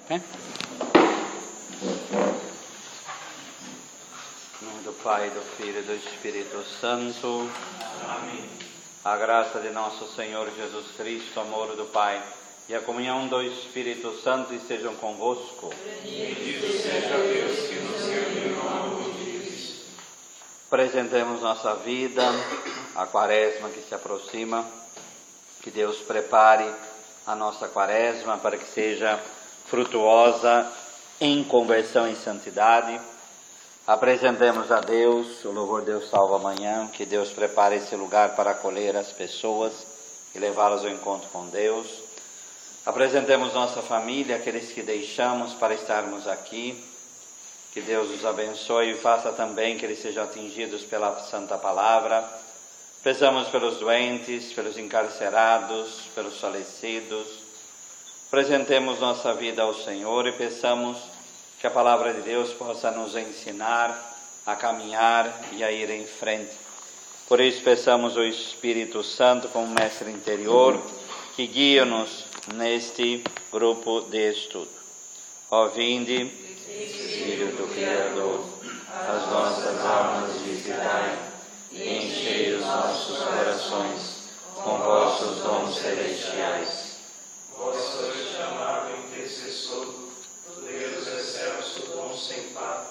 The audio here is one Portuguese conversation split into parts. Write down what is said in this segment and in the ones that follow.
Em nome do Pai, do Filho e do Espírito Santo. Amém. A graça de nosso Senhor Jesus Cristo, o amor do Pai e a comunhão do Espírito Santo estejam convosco. Bendito seja Deus que nos reuniu no amor de Cristo. Apresentemos nossa vida, a quaresma que se aproxima, que Deus prepare a nossa quaresma para que seja frutuosa em conversão e santidade. Apresentemos a Deus, o louvor Deus salva amanhã, que Deus prepare esse lugar para acolher as pessoas e levá-las ao encontro com Deus. Apresentemos nossa família, aqueles que deixamos para estarmos aqui. Que Deus os abençoe e faça também que eles sejam atingidos pela Santa Palavra. Peçamos pelos doentes, pelos encarcerados, pelos falecidos. Apresentemos nossa vida ao Senhor e peçamos que a Palavra de Deus possa nos ensinar a caminhar e a ir em frente. Por isso peçamos o Espírito Santo como mestre interior, que guie-nos neste grupo de estudo. Ó vinde, Espírito Criador, as nossas almas visitai, e enchei os nossos corações com vossos dons celestiais. Vós sois chamado intercessor do Deus excelso, dom sem par,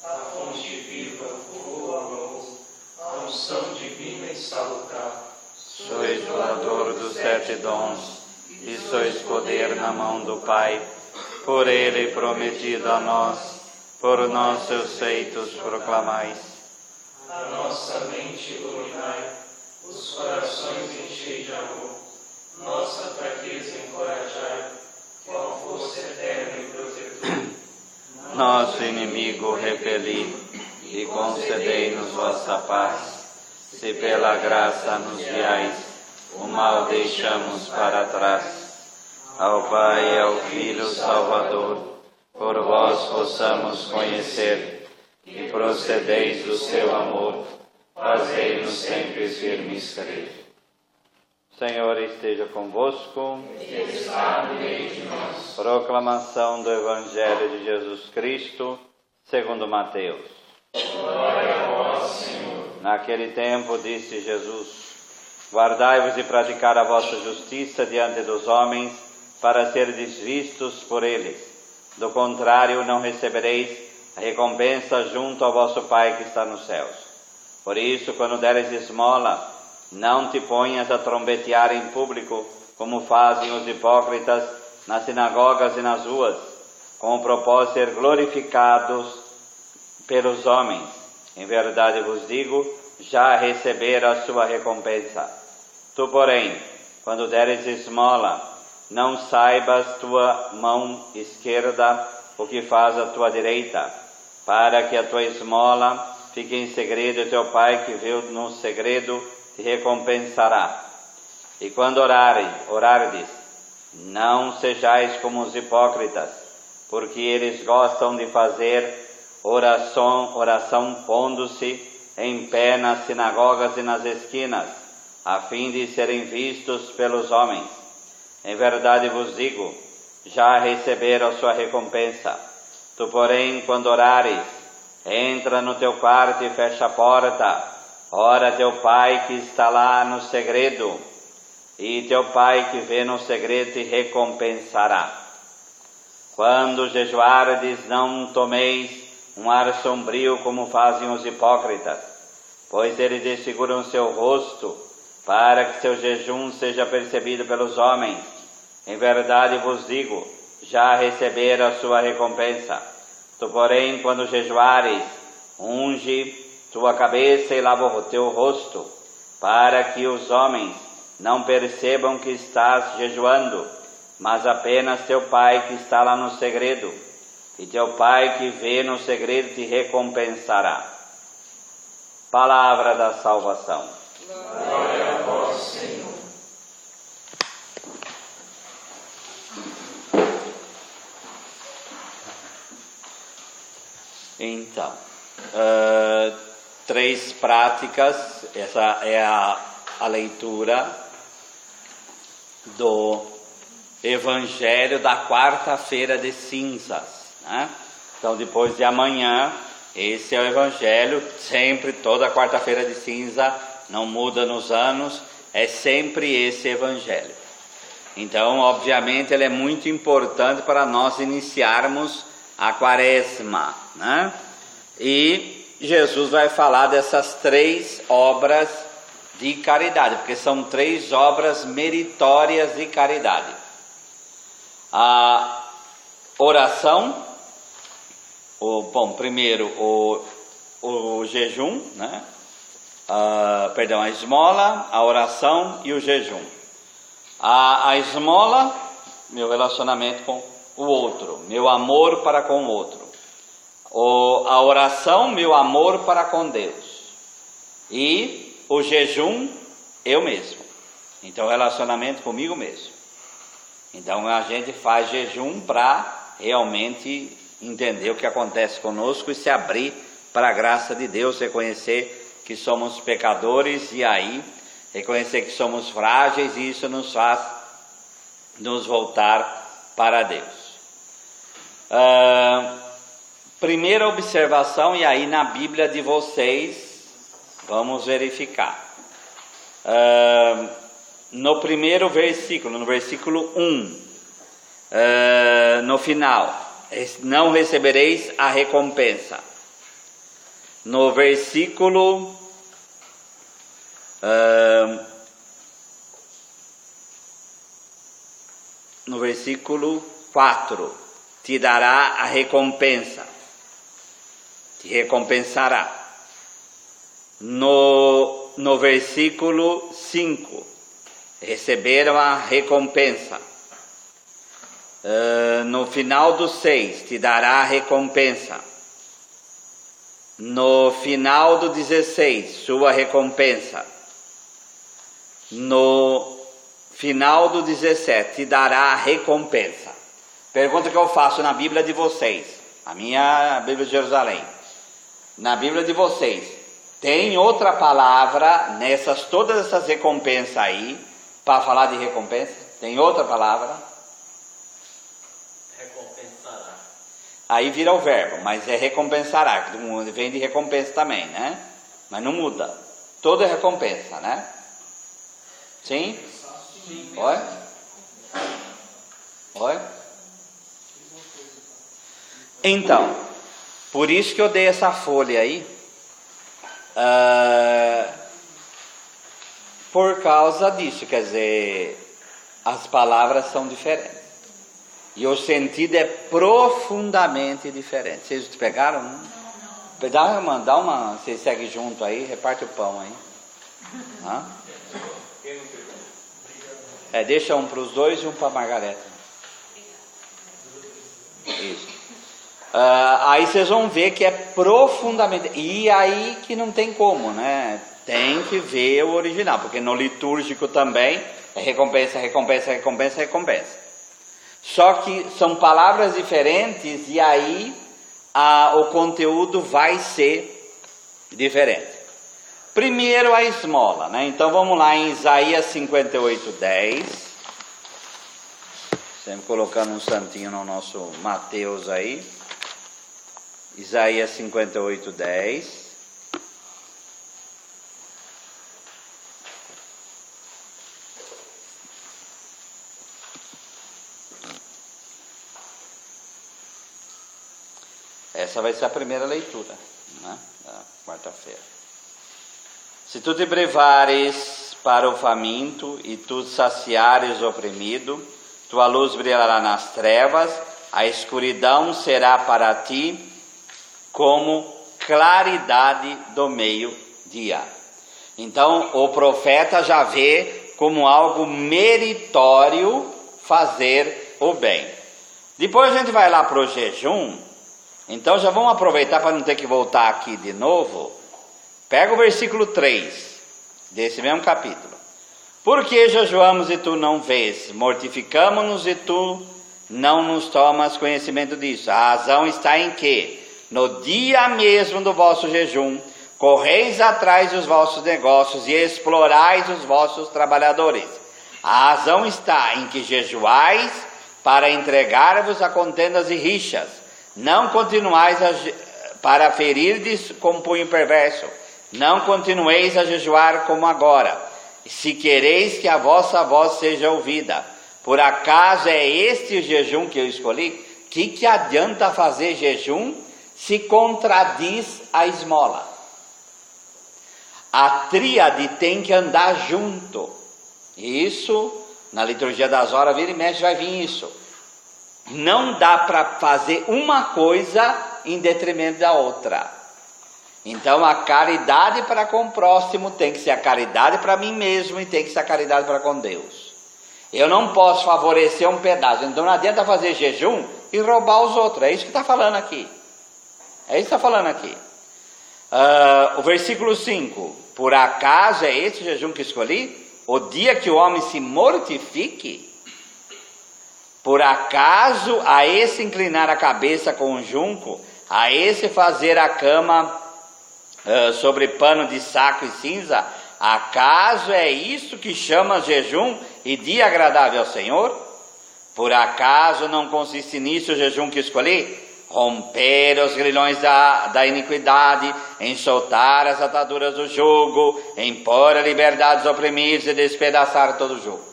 a fonte viva, o fogo amor, a unção divina e salutar. Sois doador dos 7 dons, e sois poder na mão do Pai, por Ele prometido a nós, por nossos feitos proclamais. A nossa mente iluminai, os corações enchei de amor, nossa fraqueza encorajai, qual força eterna e protetora. Nosso inimigo repeli, e concedei-nos vossa paz. Se pela graça nos guiais, o mal deixamos para trás. Ao Pai e ao Filho Salvador, por vós possamos conhecer, e procedeis do seu amor, fazei-nos sempre firmes crer. Senhor esteja convosco. Ele está no meio de nós. Proclamação do Evangelho de Jesus Cristo, segundo Mateus. Glória a vós, Senhor. Naquele tempo disse Jesus: guardai-vos de praticar a vossa justiça diante dos homens, para serdes vistos por eles. Do contrário, não recebereis a recompensa junto ao vosso Pai que está nos céus. Por isso, quando deres esmola, não te ponhas a trombetear em público, como fazem os hipócritas nas sinagogas e nas ruas, com o propósito de ser glorificados pelos homens. Em verdade vos digo, já receberam a sua recompensa. Tu, porém, quando deres esmola, não saibas tua mão esquerda o que faz a tua direita, para que a tua esmola fique em segredo, e teu Pai que vê no segredo te recompensará. E quando orardes, não sejais como os hipócritas, porque eles gostam de fazer oração pondo-se em pé nas sinagogas e nas esquinas, a fim de serem vistos pelos homens. Em verdade vos digo, já receberam a sua recompensa. Tu, porém, quando orares, entra no teu quarto e fecha a porta. Ora teu Pai que está lá no segredo, e teu Pai que vê no segredo te recompensará. Quando jejuardes, não tomeis um ar sombrio como fazem os hipócritas, pois eles desfiguram seu rosto, para que seu jejum seja percebido pelos homens. Em verdade vos digo, já receberam a sua recompensa. Tu, porém, quando jejuares, unge tua cabeça e lava o teu rosto, para que os homens não percebam que estás jejuando, mas apenas teu Pai que está lá no segredo, e teu Pai que vê no segredo te recompensará. Palavra da salvação. Glória a vós, Senhor. Então, 3 práticas, essa é a leitura do Evangelho da quarta-feira de cinzas, né? Então, depois de amanhã, esse é o Evangelho, sempre, toda quarta-feira de cinza, não muda nos anos, é sempre esse Evangelho. Então, obviamente, ele é muito importante para nós iniciarmos a quaresma, né? E Jesus vai falar dessas 3 obras de caridade, porque são 3 obras meritórias de caridade. A oração, primeiro o jejum, né? A esmola, a oração e o jejum. A esmola, meu relacionamento com o outro, meu amor para com o outro. A oração, meu amor para com Deus. E o jejum, eu mesmo. Então, relacionamento comigo mesmo. Então, a gente faz jejum para realmente entender o que acontece conosco e se abrir para a graça de Deus, reconhecer que somos pecadores e aí reconhecer que somos frágeis, e isso nos faz nos voltar para Deus. Primeira observação, e aí na Bíblia de vocês, vamos verificar. No primeiro versículo, no versículo 1, no final, não recebereis a recompensa. No versículo 4, te dará a recompensa, te recompensará. No versículo 5, receberam a recompensa. No final do 6, te dará a recompensa. No final do 16, sua recompensa. No final do 17, te dará a recompensa. Pergunta que eu faço na Bíblia de vocês, a minha Bíblia de Jerusalém. Na Bíblia de vocês, tem outra palavra todas essas recompensas aí, para falar de recompensa? Tem outra palavra? Recompensará. Aí vira o verbo, mas é recompensará, que vem de recompensa também, né? Mas não muda. Toda é recompensa, né? Sim? Oi? Oi? Então, por isso que eu dei essa folha aí, por causa disso, quer dizer, as palavras são diferentes. E o sentido é profundamente diferente. Vocês pegaram? Dá uma, vocês seguem junto aí, reparte o pão aí. Deixa um para os dois e um para a Margareta. Isso. Aí vocês vão ver que é profundamente. E aí que não tem como, né? Tem que ver o original, porque no litúrgico também é recompensa, recompensa, recompensa, recompensa. Só que são palavras diferentes e aí o conteúdo vai ser diferente. Primeiro a esmola, né? Então vamos lá em Isaías 58:10. Sempre colocando um santinho no nosso Mateus aí. Isaías 58:10. Essa vai ser a primeira leitura, né, da quarta-feira. Se tu te privares para o faminto e tu saciares o oprimido, tua luz brilhará nas trevas, a escuridão será para ti como claridade do meio-dia. Então o profeta já vê como algo meritório fazer o bem. Depois a gente vai lá para o jejum. Então já vamos aproveitar para não ter que voltar aqui de novo. Pega o versículo 3 desse mesmo capítulo. Por que jejuamos e tu não vês? Mortificamos-nos e tu não nos tomas conhecimento disso. A razão está em que, no dia mesmo do vosso jejum, correis atrás dos vossos negócios e explorais os vossos trabalhadores. A razão está em que jejuais para entregar-vos a contendas e rixas. Não continuais para ferirdes com punho perverso. Não continueis a jejuar como agora, se quereis que a vossa voz seja ouvida. Por acaso é este o jejum que eu escolhi? Que adianta fazer jejum se contradiz a esmola? A tríade tem que andar junto. Isso, na liturgia das horas, vira e mexe, vai vir isso. Não dá para fazer uma coisa em detrimento da outra. Então a caridade para com o próximo tem que ser a caridade para mim mesmo e tem que ser a caridade para com Deus. Eu não posso favorecer um pedaço, então não adianta fazer jejum e roubar os outros. É isso que está falando aqui. É isso que está falando aqui. O versículo 5. Por acaso é esse o jejum que escolhi? O dia que o homem se mortifique? Por acaso a esse inclinar a cabeça com um junco, a esse fazer a cama sobre pano de saco e cinza? Acaso é isso que chama jejum e dia agradável ao Senhor? Por acaso não consiste nisso o jejum que escolhi? Romper os grilhões da iniquidade, em soltar as ataduras do jugo, em pôr a liberdade dos oprimidos e despedaçar todo o jugo.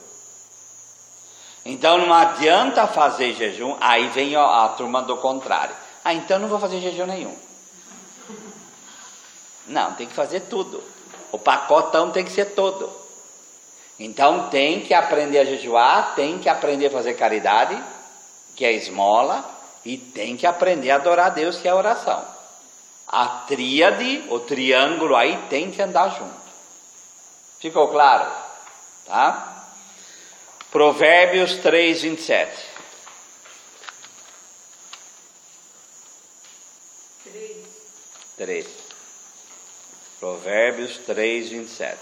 Então não adianta fazer jejum. Aí vem a turma do contrário. Então não vou fazer jejum nenhum. Não, tem que fazer tudo. O pacotão tem que ser todo. Então tem que aprender a jejuar, tem que aprender a fazer caridade, que é a esmola, e tem que aprender a adorar a Deus, que é a oração. A tríade, o triângulo aí tem que andar junto. Ficou claro? Tá? Provérbios 3, 27. 3. Provérbios 3, 27.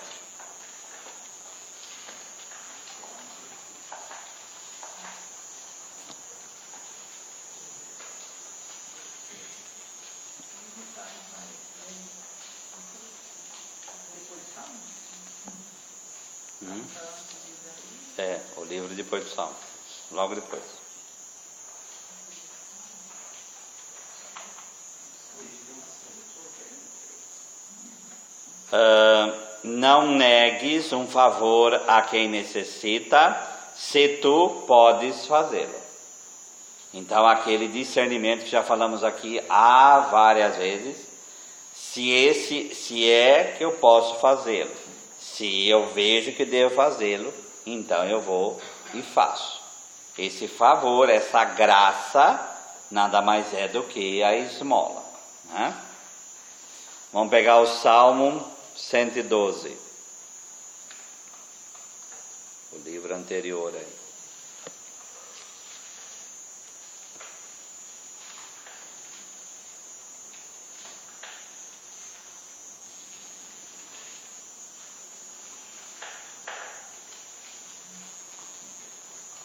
O livro depois do Salmo, logo depois. Não negues um favor a quem necessita, se tu podes fazê-lo. Então aquele discernimento que já falamos aqui há várias vezes, se é que eu posso fazê-lo, se eu vejo que devo fazê-lo, então eu vou e faço. Esse favor, essa graça, nada mais é do que a esmola, né? Vamos pegar o Salmo 112, o livro anterior aí.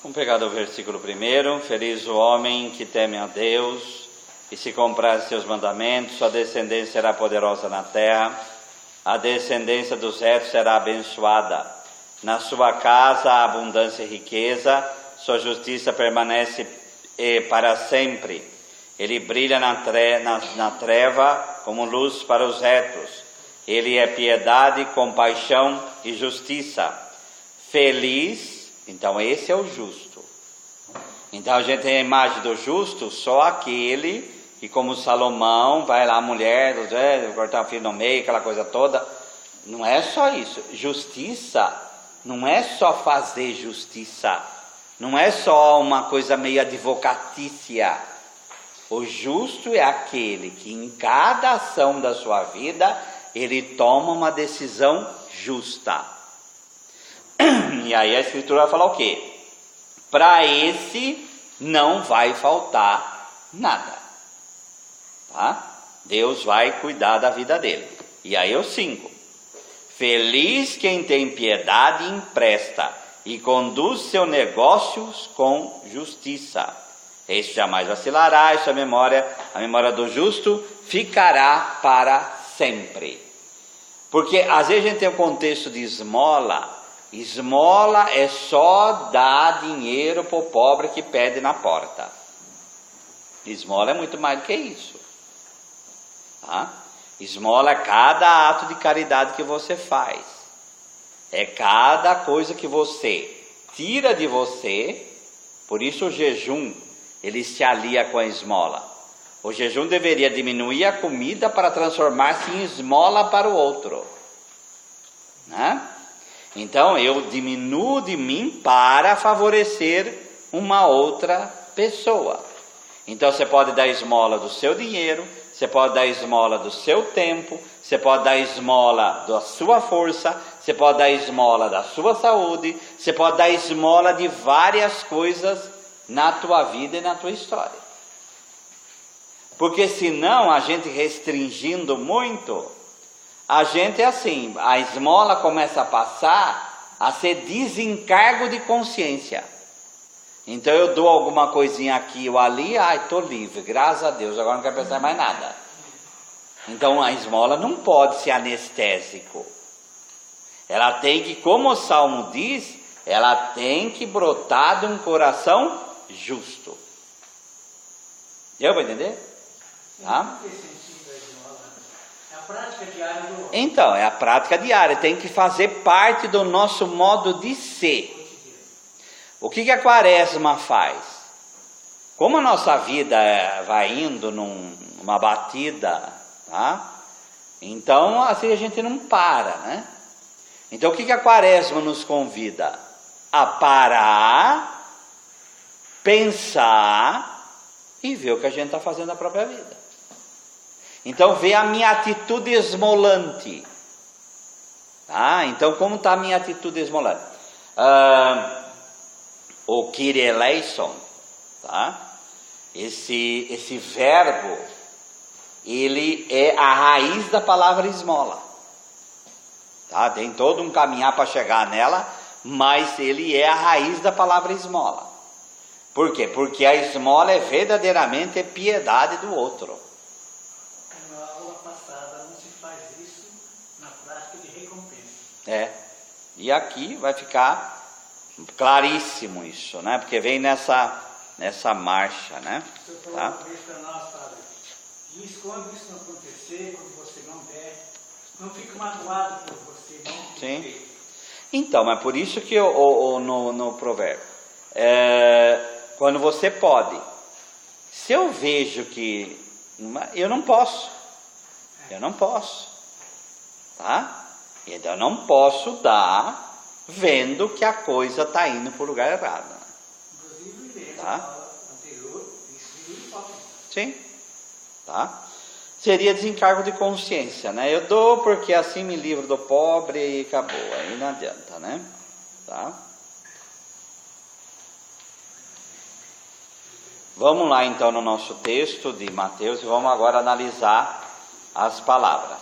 Vamos pegar do versículo 1. Feliz o homem que teme a Deus e se comprar seus mandamentos, sua descendência será poderosa na terra, a descendência dos retos será abençoada. Na sua casa há abundância e riqueza, sua justiça permanece para sempre. Ele brilha na treva como luz para os retos. Ele é piedade, compaixão e justiça. Feliz. Então esse é o justo. Então a gente tem a imagem do justo, só aquele que, como Salomão, vai lá a mulher, cortar o filho no meio, aquela coisa toda. Não é só isso. Justiça não é só fazer justiça. Não é só uma coisa meio advocatícia. O justo é aquele que em cada ação da sua vida, ele toma uma decisão justa. E aí a Escritura vai falar o quê? Para esse não vai faltar nada, tá? Deus vai cuidar da vida dele. E aí o 5. Feliz quem tem piedade e empresta, e conduz seus negócios com justiça. Este jamais vacilará, e a memória do justo ficará para sempre. Porque às vezes a gente tem um contexto de esmola, Esmola é só dar dinheiro para o pobre que pede na porta. Esmola é muito mais do que isso. Tá? Esmola é cada ato de caridade que você faz. É cada coisa que você tira de você. Por isso o jejum, ele se alia com a esmola. O jejum deveria diminuir a comida para transformar-se em esmola para o outro. Né? Então eu diminuo de mim para favorecer uma outra pessoa. Então você pode dar esmola do seu dinheiro, você pode dar esmola do seu tempo, você pode dar esmola da sua força, você pode dar esmola da sua saúde, você pode dar esmola de várias coisas na tua vida e na tua história. Porque senão a gente restringindo muito, a gente é assim, a esmola começa a passar a ser desencargo de consciência. Então eu dou alguma coisinha aqui ou ali, estou livre, graças a Deus, agora não quero pensar mais nada. Então a esmola não pode ser anestésico. Ela tem que, como o Salmo diz, ela tem que brotar de um coração justo. Deu para entender? Tá? Então, é a prática diária, tem que fazer parte do nosso modo de ser. O que a quaresma faz? Como a nossa vida vai indo numa batida, tá? Então assim a gente não para, né? Então o que a quaresma nos convida? A parar, pensar e ver o que a gente está fazendo na própria vida. Então ver a minha atitude esmolante. Tá? Então como está a minha atitude esmolante? O Kyrie eleison, tá? Esse verbo, ele é a raiz da palavra esmola. Tá? Tem todo um caminhar para chegar nela, mas ele é a raiz da palavra esmola. Por quê? Porque a esmola é verdadeiramente piedade do outro. Na aula passada não se faz isso na prática de recompensa. E aqui vai ficar claríssimo isso, né? Porque vem nessa marcha, né? O senhor falou uma vez para nós, padre, diz quando isso não acontecer, quando você não der, não fique magoado por você, não. Sim. Então, mas por isso que no provérbio, quando você pode, se eu vejo que eu não posso, tá? Então eu não posso dar vendo que a coisa está indo para o lugar errado. Inclusive, tá? Anterior, isso sim, tá? Seria desencargo de consciência, né? Eu dou porque assim me livro do pobre e acabou, aí não adianta, né? Tá? Vamos lá então no nosso texto de Mateus e vamos agora analisar as palavras.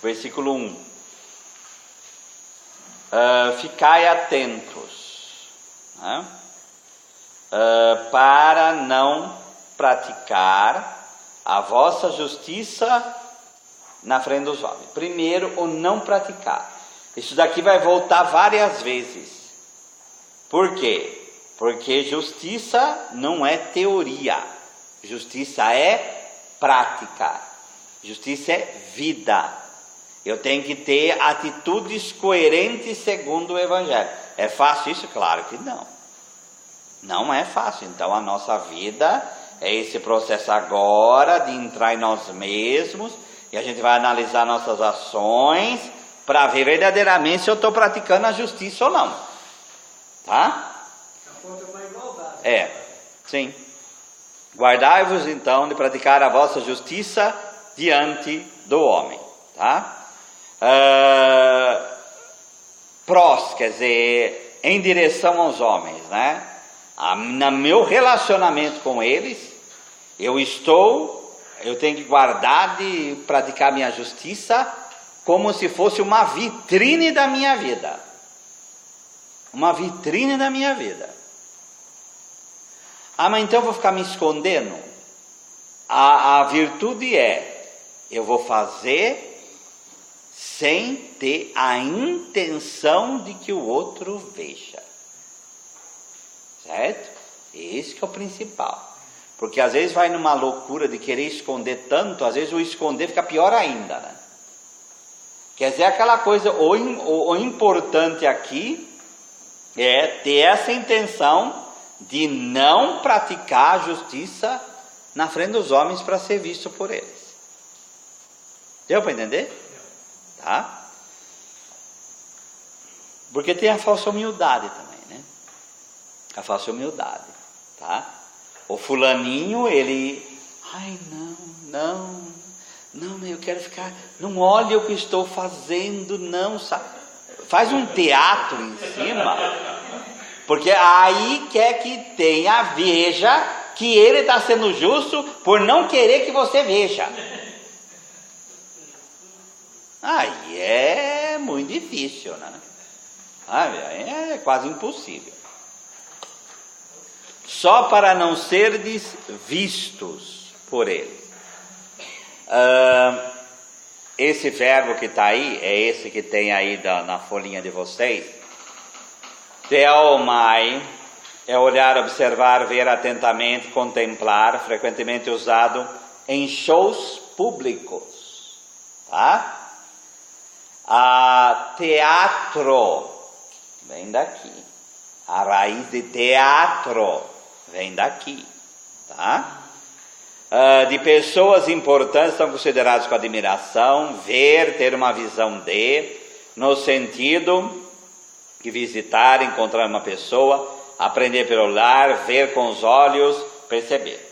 Versículo 1. Ficai atentos, né? Para não praticar a vossa justiça na frente dos homens. Primeiro, o não praticar. Isso daqui vai voltar várias vezes. Por quê? Porque justiça não é teoria. Justiça é prática. Justiça é vida. Eu tenho que ter atitudes coerentes segundo o Evangelho. É fácil isso? Claro que não. Não é fácil. Então a nossa vida é esse processo agora de entrar em nós mesmos e a gente vai analisar nossas ações para ver verdadeiramente se eu estou praticando a justiça ou não. Tá? Aponta para a igualdade. Sim. Guardai-vos então de praticar a vossa justiça diante do homem. Tá? Prós, quer dizer, em direção aos homens, né? No meu relacionamento com eles, eu tenho que guardar de praticar minha justiça como se fosse uma vitrine da minha vida. Uma vitrine da minha vida. Mas então eu vou ficar me escondendo? A virtude eu vou fazer sem ter a intenção de que o outro veja. Certo? Esse que é o principal. Porque às vezes vai numa loucura de querer esconder tanto, às vezes o esconder fica pior ainda, né? Quer dizer, aquela coisa, o importante aqui é ter essa intenção de não praticar a justiça na frente dos homens para ser visto por eles. Deu para entender? Tá? Porque tem a falsa humildade também, né? A falsa humildade, tá? O fulaninho, ele... Ai, não, eu quero ficar... Não olhe o que estou fazendo, não, sabe? Faz um teatro em cima, porque aí quer que veja que ele está sendo justo por não querer que você veja. Aí é muito difícil, né? Aí é quase impossível. Só para não serdes vistos por ele. Esse verbo que está aí, é esse que tem aí na folhinha de vocês. Theomai é olhar, observar, ver atentamente, contemplar, frequentemente usado em shows públicos. Tá? Teatro vem daqui. A raiz de teatro vem daqui. Tá? De pessoas importantes são considerados com admiração, ver, ter uma visão de, no sentido de visitar, encontrar uma pessoa, aprender pelo olhar, ver com os olhos, perceber.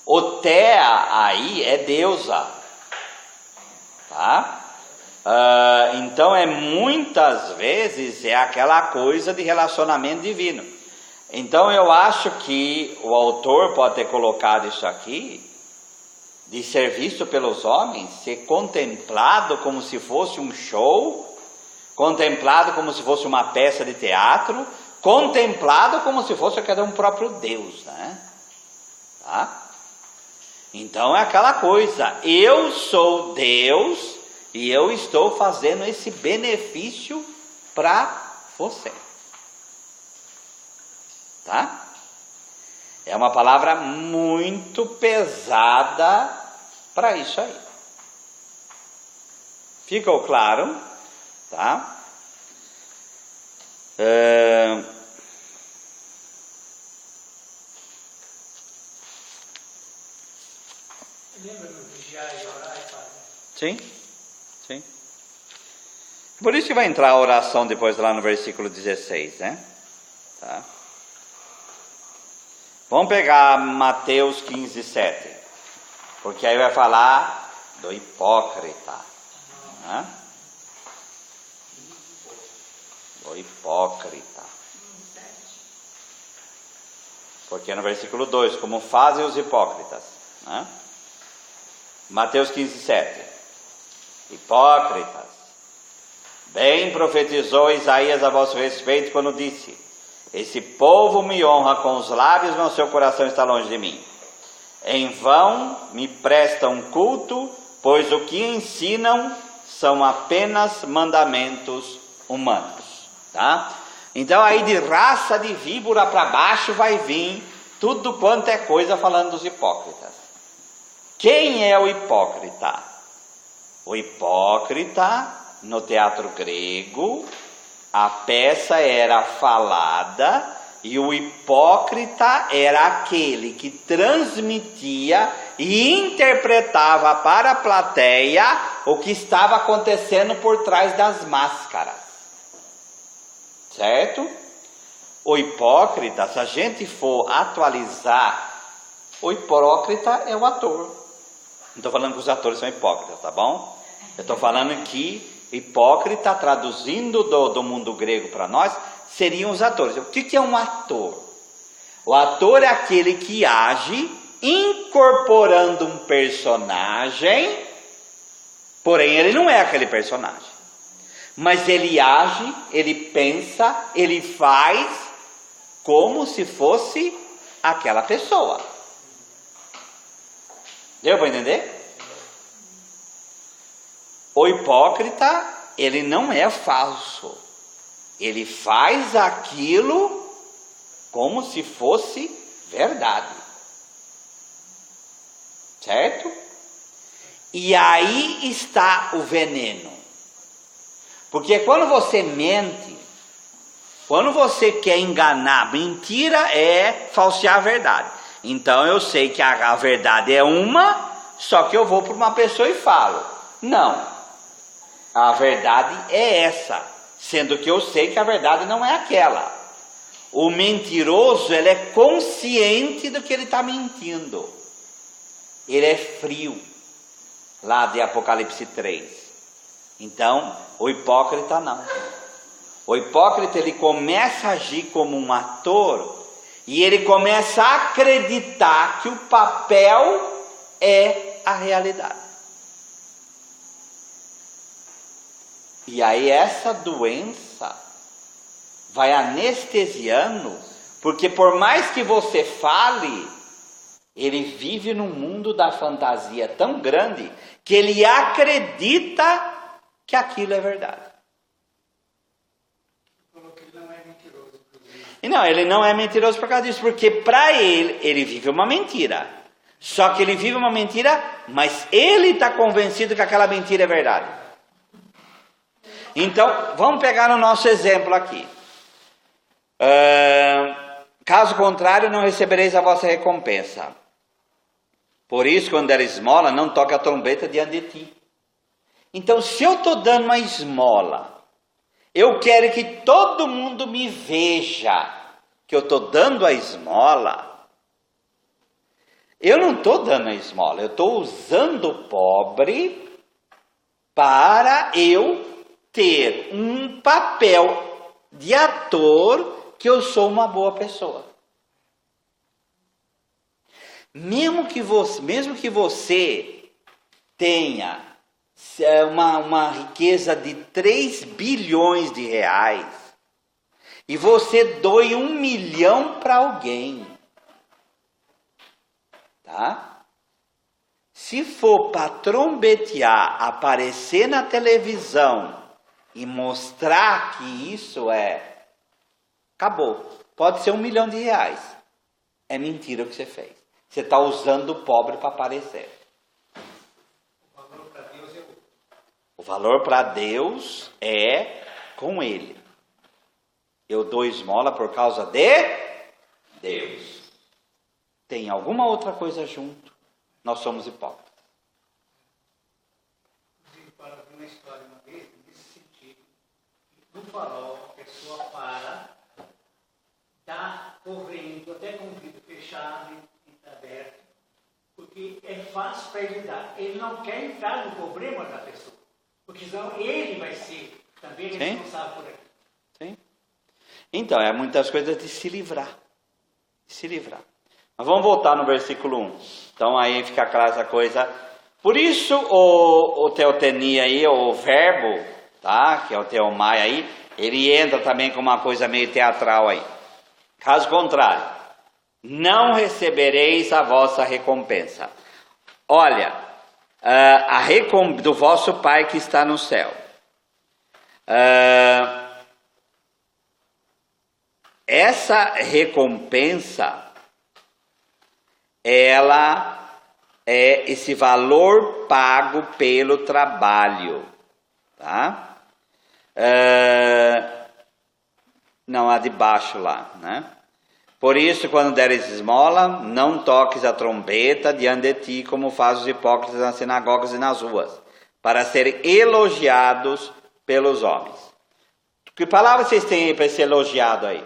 O Thea aí é deusa, tá? Então muitas vezes é aquela coisa de relacionamento divino. Então eu acho que o autor pode ter colocado isso aqui, de ser visto pelos homens, ser contemplado como se fosse um show, contemplado como se fosse uma peça de teatro, contemplado como se fosse um próprio Deus, né? Tá? Então é aquela coisa, eu sou Deus e eu estou fazendo esse benefício para você. Tá? É uma palavra muito pesada para isso aí. Ficou claro? Tá? Lembra no vigiar e orar, Padre? Sim, sim. Por isso que vai entrar a oração depois lá no versículo 16, né? Tá? Vamos pegar Mateus 15, 7. Porque aí vai falar do hipócrita. Né? Do hipócrita. Porque no versículo 2, como fazem os hipócritas. Né? Mateus 15, 7. Hipócritas. Bem profetizou Isaías a vosso respeito quando disse: esse povo me honra com os lábios, mas o seu coração está longe de mim. Em vão me prestam culto, pois o que ensinam são apenas mandamentos humanos. Tá? Então aí de raça de víbora para baixo vai vir tudo quanto é coisa falando dos hipócritas. Quem é o hipócrita? O hipócrita, no teatro grego, a peça era falada e o hipócrita era aquele que transmitia e interpretava para a plateia o que estava acontecendo por trás das máscaras. Certo? O hipócrita, se a gente for atualizar, o hipócrita é o ator. Não estou falando que os atores são hipócritas, tá bom? Eu estou falando que hipócrita, traduzindo do mundo grego para nós, seriam os atores. O que é um ator? O ator é aquele que age incorporando um personagem, porém ele não é aquele personagem. Mas ele age, ele pensa, ele faz como se fosse aquela pessoa. Deu para entender? O hipócrita, ele não é falso. Ele faz aquilo como se fosse verdade. Certo? E aí está o veneno. Porque quando você mente, quando você quer enganar, mentira é falsear a verdade. Então eu sei que a verdade é uma, só que eu vou para uma pessoa e falo. Não, a verdade é essa, sendo que eu sei que a verdade não é aquela. O mentiroso, ele é consciente do que ele está mentindo. Ele é frio, lá de Apocalipse 3. Então, o hipócrita não. O hipócrita, ele começa a agir como um ator e ele começa a acreditar que o papel é a realidade. E aí essa doença vai anestesiando, porque por mais que você fale, ele vive num mundo da fantasia tão grande que ele acredita que aquilo é verdade. E não, ele não é mentiroso por causa disso, porque para ele vive uma mentira. Só que ele vive uma mentira, mas ele está convencido que aquela mentira é verdade. Então, vamos pegar o nosso exemplo aqui. Caso contrário, não recebereis a vossa recompensa. Por isso, quando der esmola, não toque a trombeta diante de ti. Então, se eu estou dando uma esmola, eu quero que todo mundo me veja que eu estou dando a esmola. Eu não estou dando a esmola, eu estou usando o pobre para eu ter um papel de ator que eu sou uma boa pessoa. Mesmo que você tenha uma riqueza de 3 bilhões de reais e você doe 1 milhão para alguém, tá? Se for para trombetear, aparecer na televisão e mostrar que isso acabou. Pode ser 1 milhão de reais. É mentira o que você fez. Você está usando o pobre para aparecer. O valor para Deus é com Ele. Eu dou esmola por causa de Deus. Tem alguma outra coisa junto? Nós somos hipócritas. Eu vi uma história uma vez, nesse sentido. No farol, a pessoa para, está correndo, até com o vidro fechado e aberto, porque é fácil para ele dar. Ele não quer entrar no problema da pessoa, porque senão ele vai ser também responsável por aquilo. Sim. Então, é muitas coisas de se livrar. De se livrar. Mas vamos voltar no versículo 1. Então aí fica clara essa coisa. Por isso o teotenia aí, o verbo, tá? Que é o teomai aí, ele entra também com uma coisa meio teatral aí. Caso contrário, não recebereis a vossa recompensa. Olha, do vosso Pai que está no céu. Essa recompensa, ela é esse valor pago pelo trabalho, tá? Não, a de baixo lá, né? Por isso, quando deres esmola, não toques a trombeta diante de ti, como fazem os hipócritas nas sinagogas e nas ruas, para serem elogiados pelos homens. Que palavra vocês têm aí para ser elogiado aí?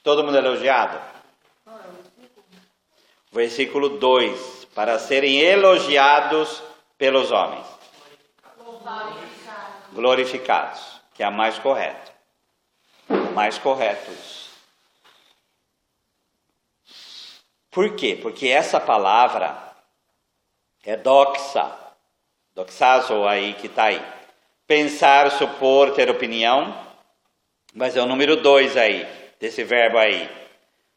Todo mundo elogiado? Versículo 2. Para serem elogiados pelos homens. Glorificados. Que é a mais correta. Mais correto isso. Por quê? Porque essa palavra é doxa. Doxazo aí que está aí. Pensar, supor, ter opinião. Mas é o número 2 aí. Desse verbo aí.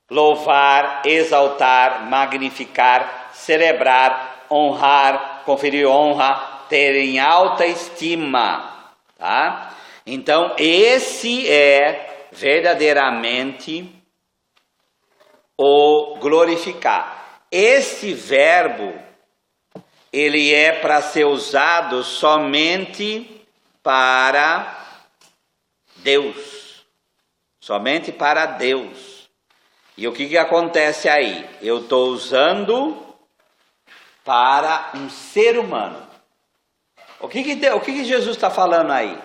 Louvar, exaltar, magnificar, celebrar, honrar, conferir honra, ter em alta estima, tá? Então, esse é verdadeiramente o glorificar. Esse verbo, ele é para ser usado somente para Deus. Somente para Deus. E o que acontece aí? Eu estou usando para um ser humano. O que Jesus está falando aí?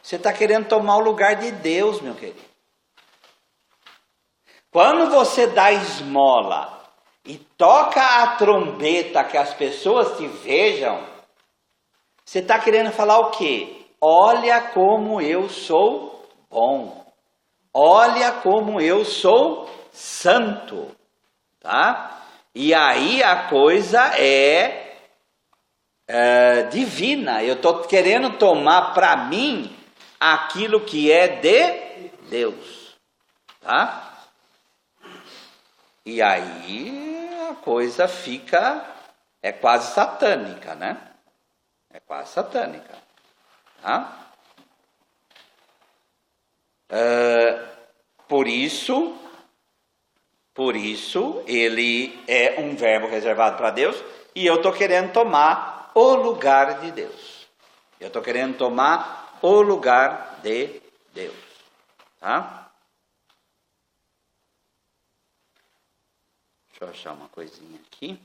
Você está querendo tomar o lugar de Deus, meu querido. Quando você dá esmola e toca a trombeta que as pessoas te vejam, você está querendo falar o quê? Olha como eu sou bom. Olha como eu sou santo. Tá? E aí a coisa é divina. Eu estou querendo tomar para mim aquilo que é de Deus. Tá? E aí a coisa fica, é quase satânica, né? É quase satânica. Tá? Por isso, ele é um verbo reservado para Deus, e eu estou querendo tomar o lugar de Deus. Eu estou querendo tomar o lugar de Deus. Tá? Deixa eu achar uma coisinha aqui.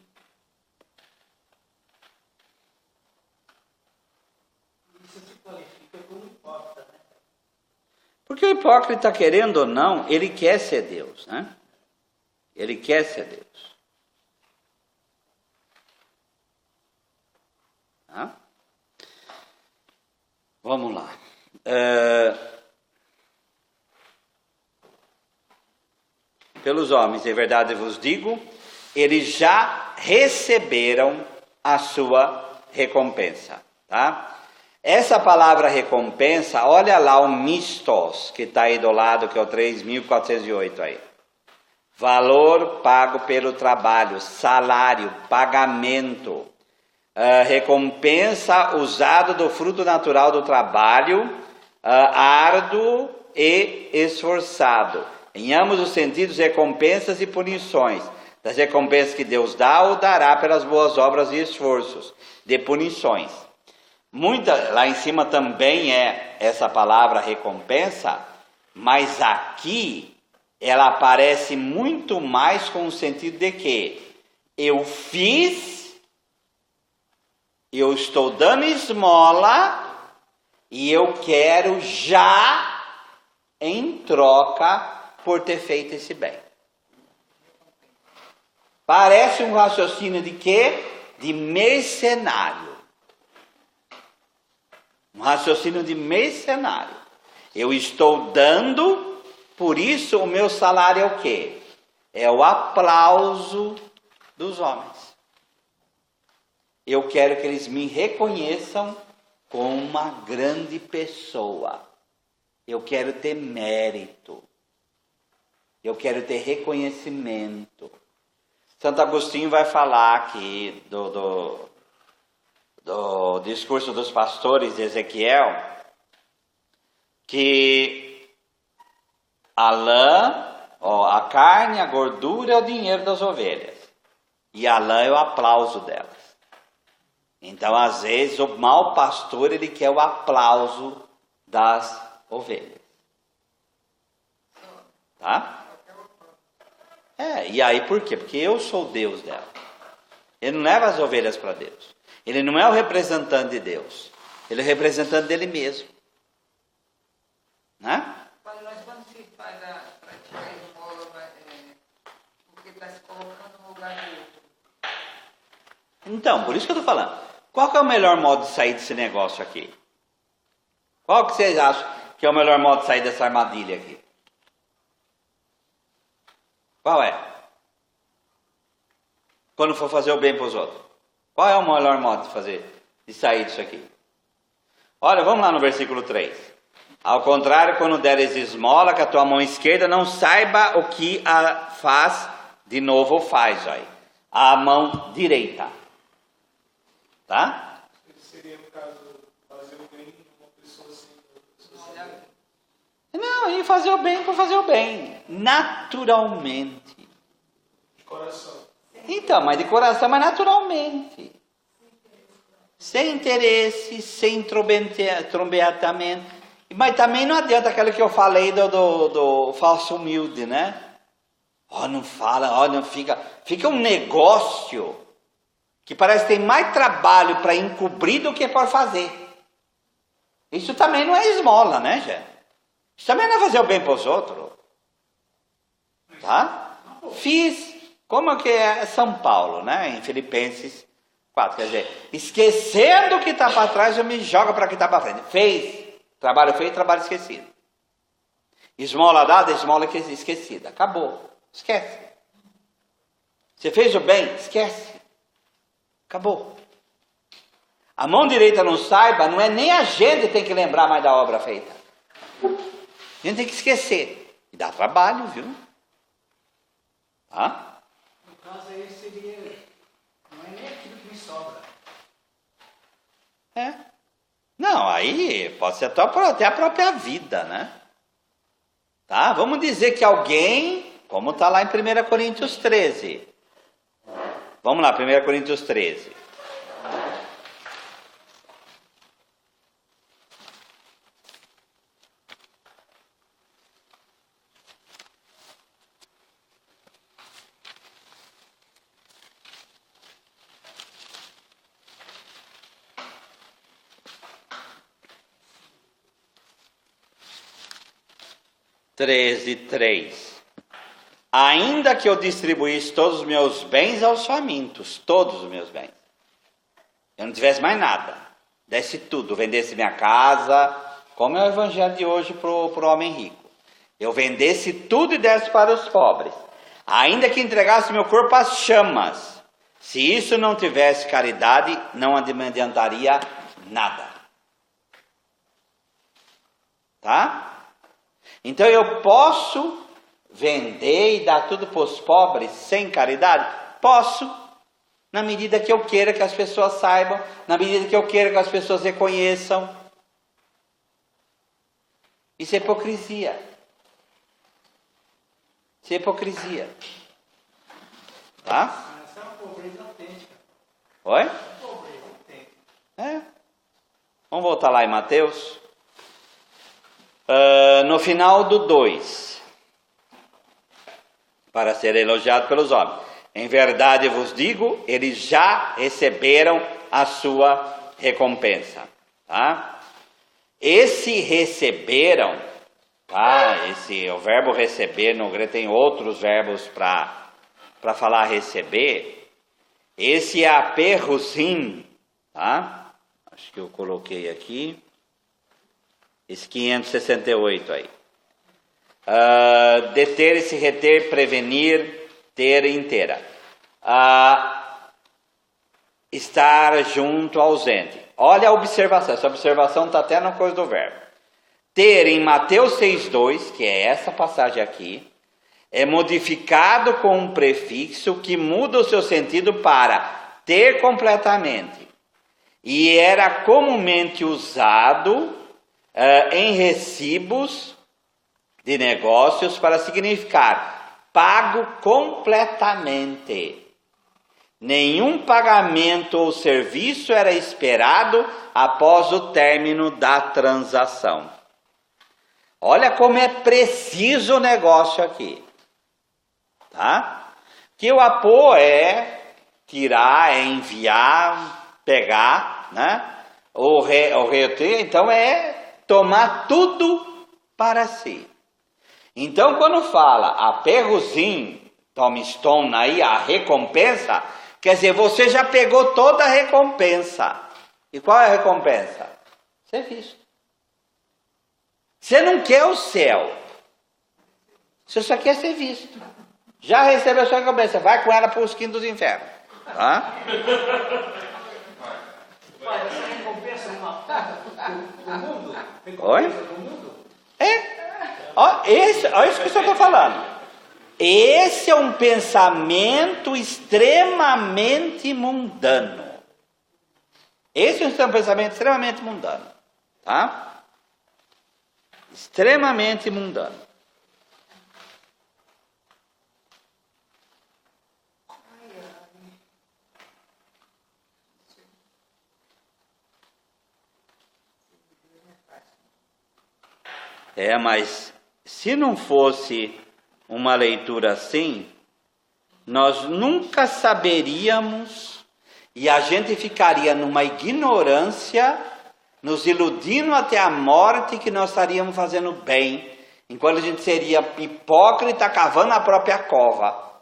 Isso se qualifica como hipócrita, né? Porque o hipócrita, querendo ou não, ele quer ser Deus, né? Ele quer ser Deus. Tá? Vamos lá. Pelos homens, em verdade vos digo, eles já receberam a sua recompensa, tá? Essa palavra recompensa, olha lá o mistos, que está aí do lado, que é o 3.408 aí. Valor pago pelo trabalho, salário, pagamento, recompensa usado do fruto natural do trabalho, árduo e esforçado. Em ambos os sentidos, recompensas e punições. Das recompensas que Deus dá ou dará pelas boas obras e esforços. De punições. Lá em cima também é essa palavra recompensa, mas aqui ela aparece muito mais com o sentido de que eu fiz, eu estou dando esmola e eu quero já em troca por ter feito esse bem. Parece um raciocínio de quê? De mercenário. Um raciocínio de mercenário. Eu estou dando, por isso o meu salário é o quê? É o aplauso dos homens. Eu quero que eles me reconheçam como uma grande pessoa. Eu quero ter mérito. Eu quero ter reconhecimento. Santo Agostinho vai falar aqui do discurso dos pastores de Ezequiel, que a lã, a carne, a gordura é o dinheiro das ovelhas. E a lã é o aplauso delas. Então, às vezes, o mau pastor, ele quer o aplauso das ovelhas. Tá? E aí por quê? Porque eu sou o Deus dela. Ele não leva as ovelhas para Deus. Ele não é o representante de Deus. Ele é o representante dele mesmo. Né? Quando se faz para tirar a esmola, porque está se colocando no lugar do outro. Então, por isso que eu estou falando. Qual que é o melhor modo de sair desse negócio aqui? Qual que vocês acham que é o melhor modo de sair dessa armadilha aqui? Qual é? Quando for fazer o bem para os outros. Qual é o melhor modo de sair disso aqui? Olha, vamos lá no versículo 3. Ao contrário, quando deres esmola, que a tua mão esquerda não saiba o que a faz, de novo faz aí. A mão direita. Tá? seria, no caso, fazer o bem de uma pessoa assim, Não, e fazer o bem por fazer o bem. Naturalmente. de coração. Então, mas de coração, mas naturalmente. Sem interesse, sem trombetamento. Mas também não adianta aquilo que eu falei do falso humilde, né? Não fala, não fica. Fica um negócio que parece que tem mais trabalho para encobrir do que para fazer. Isso também não é esmola, né, gente? Isso também não é fazer o bem para os outros. Tá? Fiz, como que é São Paulo, né? Em Filipenses 4, quer dizer, esquecendo o que está para trás, eu me jogo para o que está para frente. Fez, trabalho feito, trabalho esquecido. Esmola dada, esmola esquecida. Acabou. Esquece. Você fez o bem? Esquece. Acabou. A mão direita não saiba, não é nem a gente que tem que lembrar mais da obra feita. A gente tem que esquecer. E dá trabalho, viu? Tá? No caso aí seria, não é nem aquilo que me sobra. Não, aí pode ser até a própria vida, né? Tá? Vamos dizer que alguém, como está lá em 1 Coríntios 13. Vamos lá, 1 Coríntios 13. Treze, 3. Ainda que eu distribuísse todos os meus bens aos famintos, todos os meus bens, eu não tivesse mais nada, desse tudo, vendesse minha casa, como é o evangelho de hoje para o homem rico, eu vendesse tudo e desse para os pobres, ainda que entregasse meu corpo às chamas, se isso não tivesse caridade, não me adiantaria nada. Tá? Então eu posso vender e dar tudo para os pobres sem caridade? Posso, na medida que eu queira que as pessoas saibam, na medida que eu queira que as pessoas reconheçam. Isso é hipocrisia. Isso é hipocrisia. Tá? Essa é uma pobreza autêntica. Oi? Pobreza autêntica. Vamos voltar lá em Mateus. No final do 2, para ser elogiado pelos homens. Em verdade vos digo, eles já receberam a sua recompensa. Tá? Esse receberam, tá? O verbo receber, no grego tem outros verbos para falar receber. Esse é aperrusim, tá? Acho que eu coloquei aqui. Esse 568 aí. Deter e se reter, prevenir, ter inteira. Estar junto, ausente. Olha a observação. Essa observação está até na coisa do verbo. Ter em Mateus 6,2, que é essa passagem aqui, é modificado com um prefixo que muda o seu sentido para ter completamente. E era comumente usado em recibos de negócios para significar pago completamente. Nenhum pagamento ou serviço era esperado após o término da transação. Olha como é preciso o negócio aqui. Tá? Que o apô é tirar, é enviar, pegar, né? O reter, então é tomar tudo para si. Então, quando fala aperrusim, tomistone aí, a recompensa, quer dizer, você já pegou toda a recompensa. E qual é a recompensa? Ser visto. Você não quer o céu. Você só quer ser visto. Já recebeu a sua recompensa, vai com ela para os quintos dos infernos. Tá? Pai, essa recompensa é uma do mundo? Oi? Do mundo? Olha isso que eu estou falando. Esse é um pensamento extremamente mundano. Esse é um pensamento extremamente mundano, tá? Extremamente mundano. Mas se não fosse uma leitura assim, nós nunca saberíamos e a gente ficaria numa ignorância, nos iludindo até a morte que nós estaríamos fazendo bem, enquanto a gente seria hipócrita cavando a própria cova.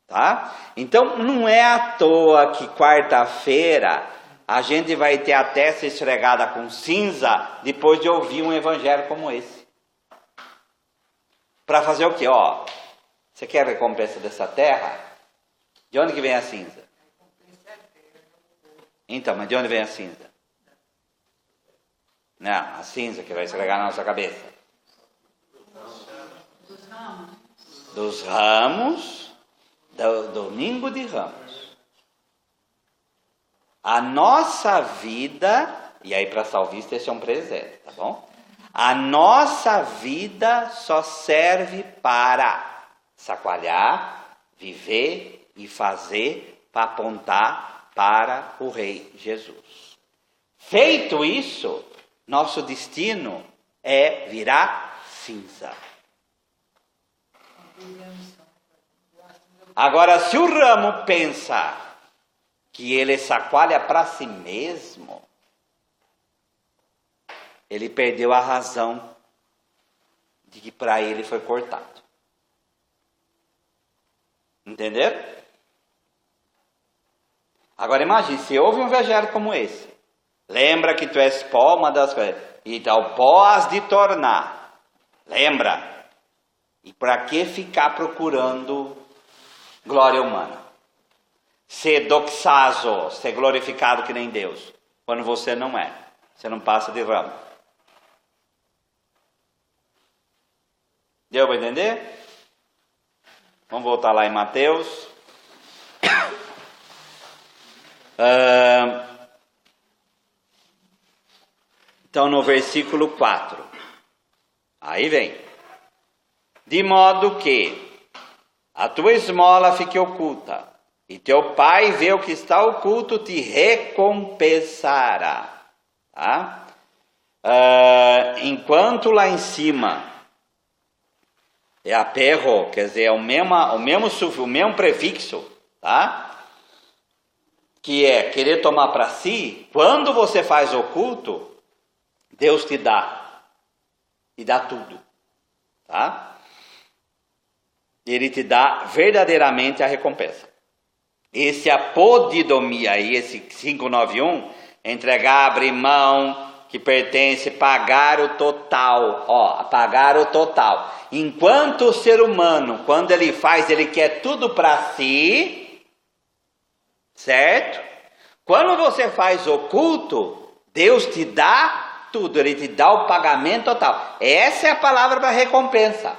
Tá? Então não é à toa que quarta-feira a gente vai ter a testa esfregada com cinza depois de ouvir um evangelho como esse. Para fazer o quê? Você quer a recompensa dessa terra? De onde que vem a cinza? Então, mas de onde vem a cinza? Não, a cinza que vai esfregar na nossa cabeça. Dos ramos, do domingo de Ramos. A nossa vida, e aí para salvista esse é um presente, tá bom? A nossa vida só serve para chacoalhar, viver e fazer para apontar para o Rei Jesus. Feito isso, nosso destino é virar cinza. Agora, se o ramo pensa que ele chacoalha para si mesmo, ele perdeu a razão de que para ele foi cortado. Entenderam? Agora imagine, se houve um evangelho como esse, lembra que tu és pó, uma das coisas, e ao pó has de tornar. Lembra? E para que ficar procurando glória humana? Ser doxazo, ser glorificado que nem Deus, quando você não é. Você não passa de ramo. Deu para entender? Vamos voltar lá em Mateus. Então no versículo 4. Aí vem. De modo que a tua esmola fique oculta, e teu pai vê o que está oculto, te recompensará. Tá? Enquanto lá em cima é aperro, quer dizer, é o mesmo prefixo, tá? Que é querer tomar para si. Quando você faz oculto, Deus te dá tudo, tá? Ele te dá verdadeiramente a recompensa. Esse apodidomia aí, esse 591, entregar, abrir mão, que pertence, pagar o total. Pagar o total. Enquanto o ser humano, quando ele faz, ele quer tudo para si, certo? Quando você faz oculto, Deus te dá tudo, ele te dá o pagamento total. Essa é a palavra para recompensa.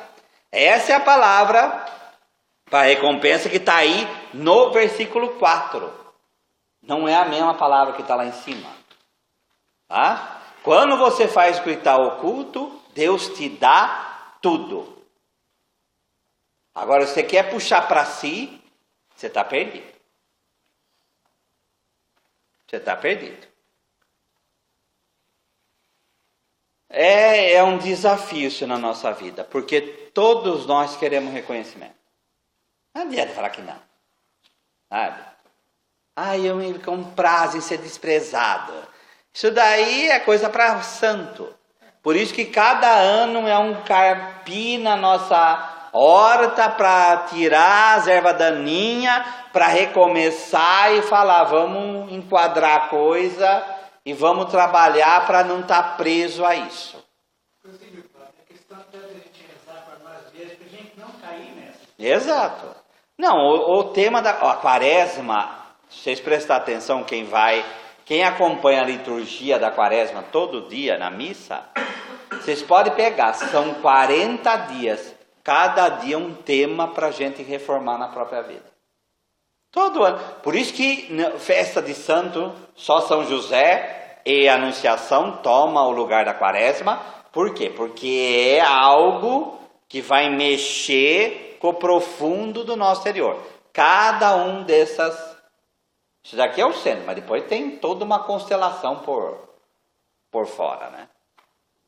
Essa é a palavra para recompensa que está aí no versículo 4. Não é a mesma palavra que está lá em cima. Tá? Quando você faz o que está oculto, Deus te dá tudo. Agora, se você quer puxar para si, você está perdido. Você está perdido. É um desafio isso na nossa vida, porque todos nós queremos reconhecimento. Não adianta falar que não. Sabe? Eu me comprazo em ser desprezado. Isso daí é coisa para santo. Por isso que cada ano é um carpi na nossa horta para tirar as ervas daninhas, para recomeçar e falar, vamos enquadrar a coisa e vamos trabalhar para não estar preso a isso. Inclusive, a questão é a gente rezar para nós mesmos, para a gente não cair nessa. Exato. Não, o tema da quaresma, se vocês prestarem atenção, quem acompanha a liturgia da quaresma todo dia na missa, vocês podem pegar, são 40 dias, cada dia um tema para a gente reformar na própria vida. Todo ano. Por isso que na festa de santo, só São José e a Anunciação toma o lugar da quaresma. Por quê? Porque é algo que vai mexer com o profundo do nosso interior. Cada um dessas... Isso daqui é o centro, mas depois tem toda uma constelação por fora, né?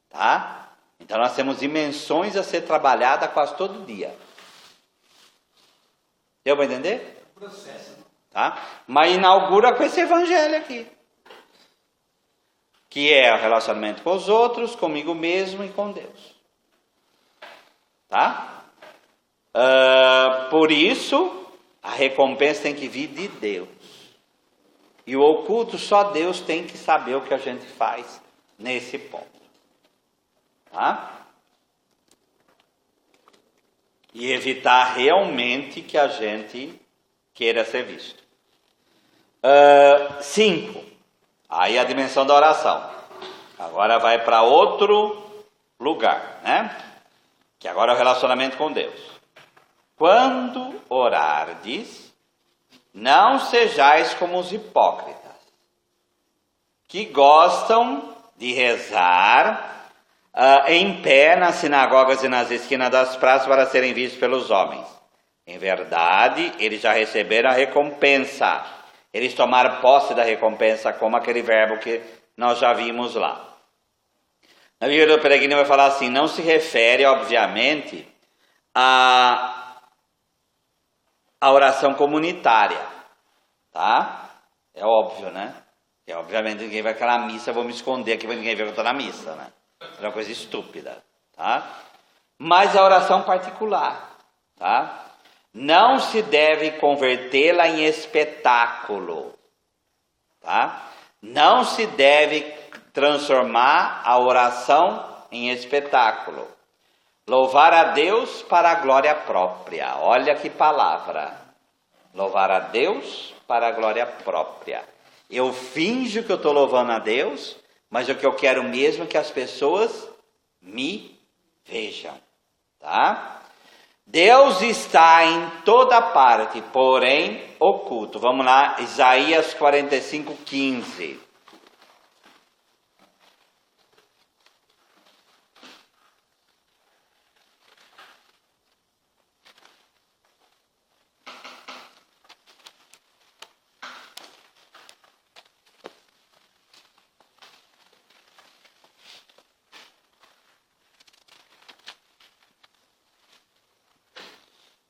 Tá? Então nós temos dimensões a ser trabalhadas quase todo dia. Deu para entender? Processo, né? Tá? Mas inaugura com esse evangelho aqui. Que é o relacionamento com os outros, comigo mesmo e com Deus. Tá? Por isso, a recompensa tem que vir de Deus. E o oculto, só Deus tem que saber o que a gente faz nesse ponto. Tá? E evitar realmente que a gente queira ser visto. 5. Aí a dimensão da oração. Agora vai para outro lugar, né? Que agora é o relacionamento com Deus. Quando orardes, não sejais como os hipócritas, que gostam de rezar em pé nas sinagogas e nas esquinas das praças para serem vistos pelos homens. Em verdade, eles já receberam a recompensa. Eles tomaram posse da recompensa, como aquele verbo que nós já vimos lá. Na Bíblia do Peregrino vai falar assim, não se refere, obviamente, à oração comunitária, tá? É óbvio, né? Obviamente ninguém vai aquela missa, eu vou me esconder aqui para ninguém ver que eu estou na missa, né? É uma coisa estúpida, tá? Mas a oração particular, tá? Não se deve convertê-la em espetáculo, tá? Não se deve transformar a oração em espetáculo. Louvar a Deus para a glória própria. Olha que palavra. Louvar a Deus para a glória própria. Eu finjo que eu estou louvando a Deus, mas o que eu quero mesmo é que as pessoas me vejam, tá? Deus está em toda parte, porém oculto. Vamos lá, Isaías 45:15.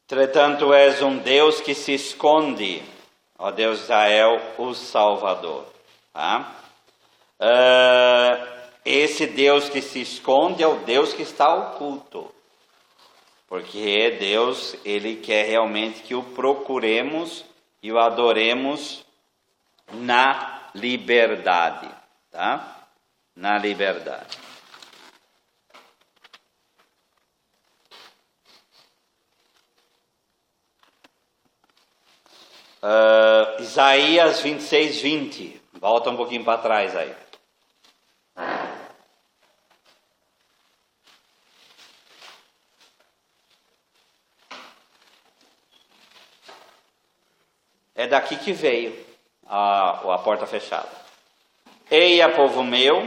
Entretanto, és um Deus que se esconde, ó Deus de Israel, o Salvador. Tá? Esse Deus que se esconde é o Deus que está oculto. Porque Deus, Ele quer realmente que o procuremos e o adoremos na liberdade. Tá? Na liberdade. Isaías 26:20. Volta um pouquinho para trás aí. É daqui que veio a porta fechada. Eia, povo meu,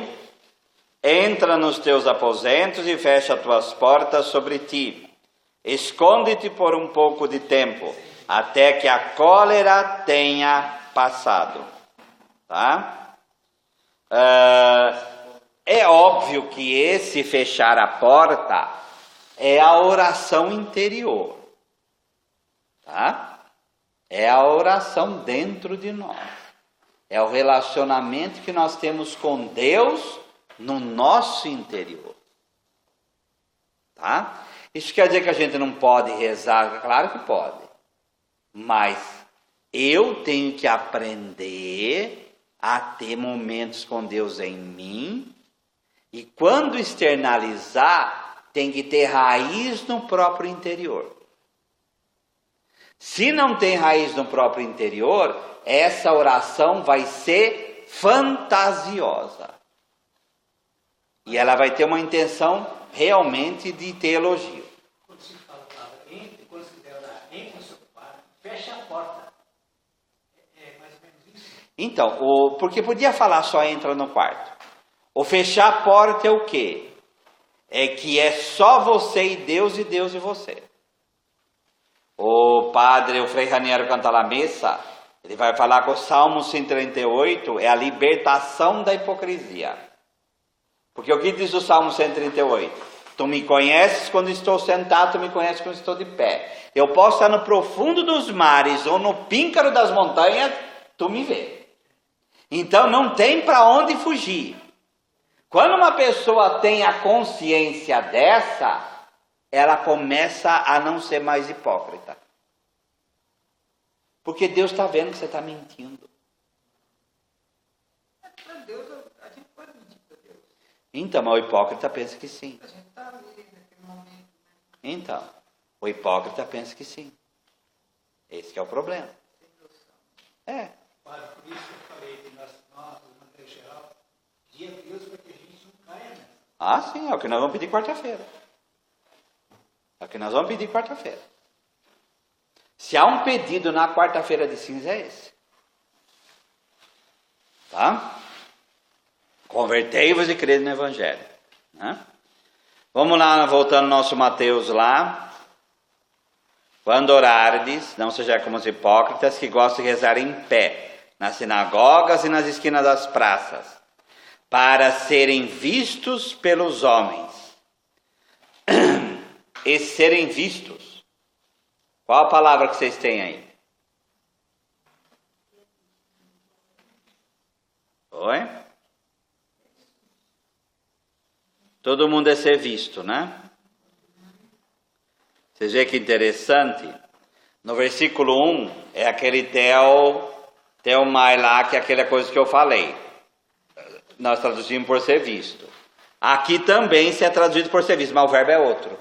entra nos teus aposentos e fecha as tuas portas sobre ti. Esconde-te por um pouco de tempo, até que a cólera tenha passado. Tá? É óbvio que esse fechar a porta é a oração interior. Tá? É a oração dentro de nós. É o relacionamento que nós temos com Deus no nosso interior. Tá? Isso quer dizer que a gente não pode rezar? Claro que pode. Mas eu tenho que aprender a ter momentos com Deus em mim. E quando externalizar, tem que ter raiz no próprio interior. Se não tem raiz no próprio interior, essa oração vai ser fantasiosa. E ela vai ter uma intenção realmente de ter elogio. Quando se fala a palavra entre, quando se der orar, entre no seu quarto, fecha a porta. Então, porque podia falar só entra no quarto. O fechar a porta é o quê? É que é só você e Deus e você. O Frei Raniero canta lá missa, ele vai falar que o Salmo 138 é a libertação da hipocrisia. Porque o que diz o Salmo 138? Tu me conheces quando estou sentado, tu me conheces quando estou de pé. Eu posso estar no profundo dos mares ou no píncaro das montanhas, tu me vê. Então não tem para onde fugir. Quando uma pessoa tem a consciência dessa, ela começa a não ser mais hipócrita. Porque Deus está vendo que você está mentindo. Para Deus, a gente pode mentir para Deus. Então, mas o hipócrita pensa que sim. A gente está ali naquele momento. Né? Então, o hipócrita pensa que sim. Esse que é o problema. É. Padre, por isso que eu falei que nós, de maneira geral, pedir a Deus para que a gente não caia nessa. Ah, sim, é o que nós vamos pedir quarta-feira. É o que nós vamos pedir quarta-feira. Se há um pedido na quarta-feira de cinza, é esse. Tá? Convertei-vos e crede no Evangelho. Né? Vamos lá, voltando ao nosso Mateus lá. Quando orardes, não seja como os hipócritas que gostam de rezar em pé, nas sinagogas e nas esquinas das praças, para serem vistos pelos homens. E serem vistos. Qual a palavra que vocês têm aí? Oi? Todo mundo é ser visto, né? Vocês veem que interessante? No versículo 1 é aquele teomai lá, que é aquela coisa que eu falei. Nós traduzimos por ser visto. Aqui também se é traduzido por ser visto, mas o verbo é outro.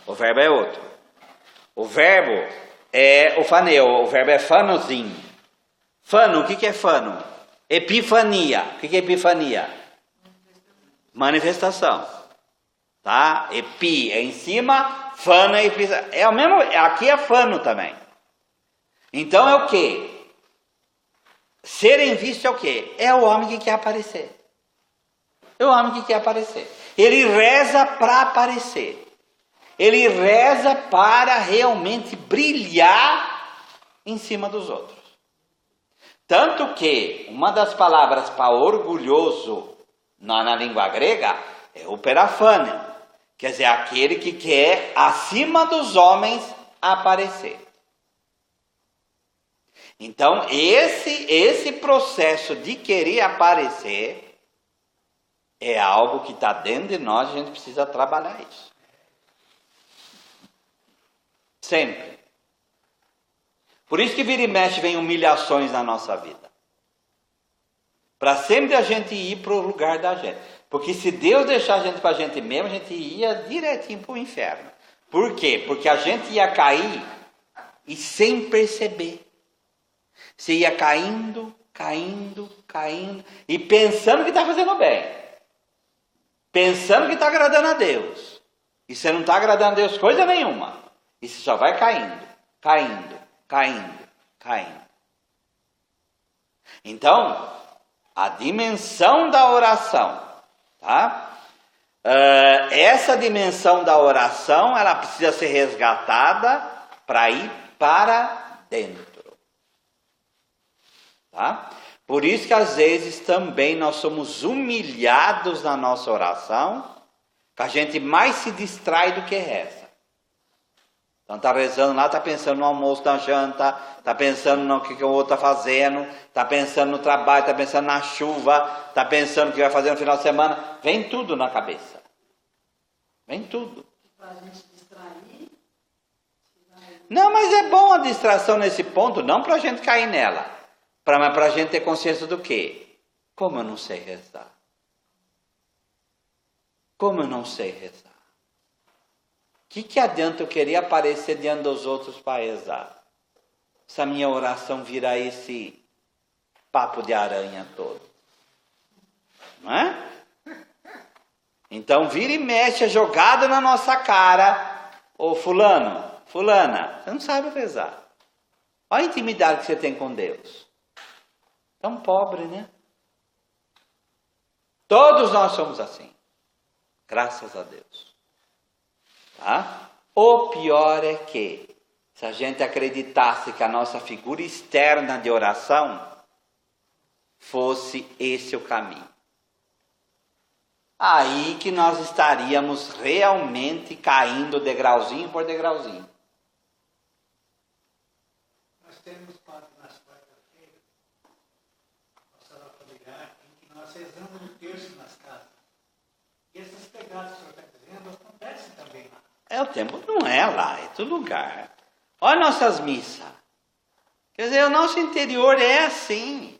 O verbo é outro. O verbo é o faneu, o verbo é fanozim. Fano, o que é fano? Epifania. O que é epifania? Manifestação. Tá? Epi é em cima, fano é epifania. É o mesmo, aqui é fano também. Então é o quê? Serem vistos é o quê? É o homem que quer aparecer. É o homem que quer aparecer. Ele reza para aparecer. Ele reza para realmente brilhar em cima dos outros. Tanto que uma das palavras para orgulhoso na língua grega é o perafânio. Quer dizer, aquele que quer acima dos homens aparecer. Então, esse processo de querer aparecer é algo que está dentro de nós, a gente precisa trabalhar isso. Sempre. Por isso que vira e mexe vem humilhações na nossa vida. Para sempre a gente ir para o lugar da gente. Porque se Deus deixar a gente para a gente mesmo, a gente ia direitinho para o inferno. Por quê? Porque a gente ia cair e sem perceber. Você ia caindo, e pensando que está fazendo bem. Pensando que está agradando a Deus. E você não está agradando a Deus coisa nenhuma. E você só vai caindo. Então, a dimensão da oração, tá? Essa dimensão da oração, ela precisa ser resgatada para ir para dentro. Tá? Por isso que às vezes também nós somos humilhados na nossa oração, que a gente mais se distrai do que reza. Então está rezando lá, está pensando no almoço, na janta, está pensando no que o outro está fazendo, está pensando no trabalho, está pensando na chuva, está pensando o que vai fazer no final de semana. Vem tudo na cabeça. Vem tudo. Para a gente distrair. Não, mas é bom a distração nesse ponto, não para a gente cair nela. Mas para a gente ter consciência do quê? Como eu não sei rezar? Como eu não sei rezar? O que adianta eu querer aparecer diante dos outros para rezar? Se a minha oração virar esse papo de aranha todo. Não é? Então vira e mexe, é jogado na nossa cara. Ô fulano, fulana, você não sabe rezar. Olha a intimidade que você tem com Deus. Tão pobre, né? Todos nós somos assim. Graças a Deus. Tá? O pior é que, se a gente acreditasse que a nossa figura externa de oração fosse esse o caminho, aí que nós estaríamos realmente caindo degrauzinho por degrauzinho. Nós temos, padre, nas quarta-feiras, nossa familiar, em que nós rezamos um terço nas casas. E essas pegadas que o senhor está dizendo acontecem também lá. É o tempo, não é lá, é todo lugar. Olha nossas missas. Quer dizer, o nosso interior é assim.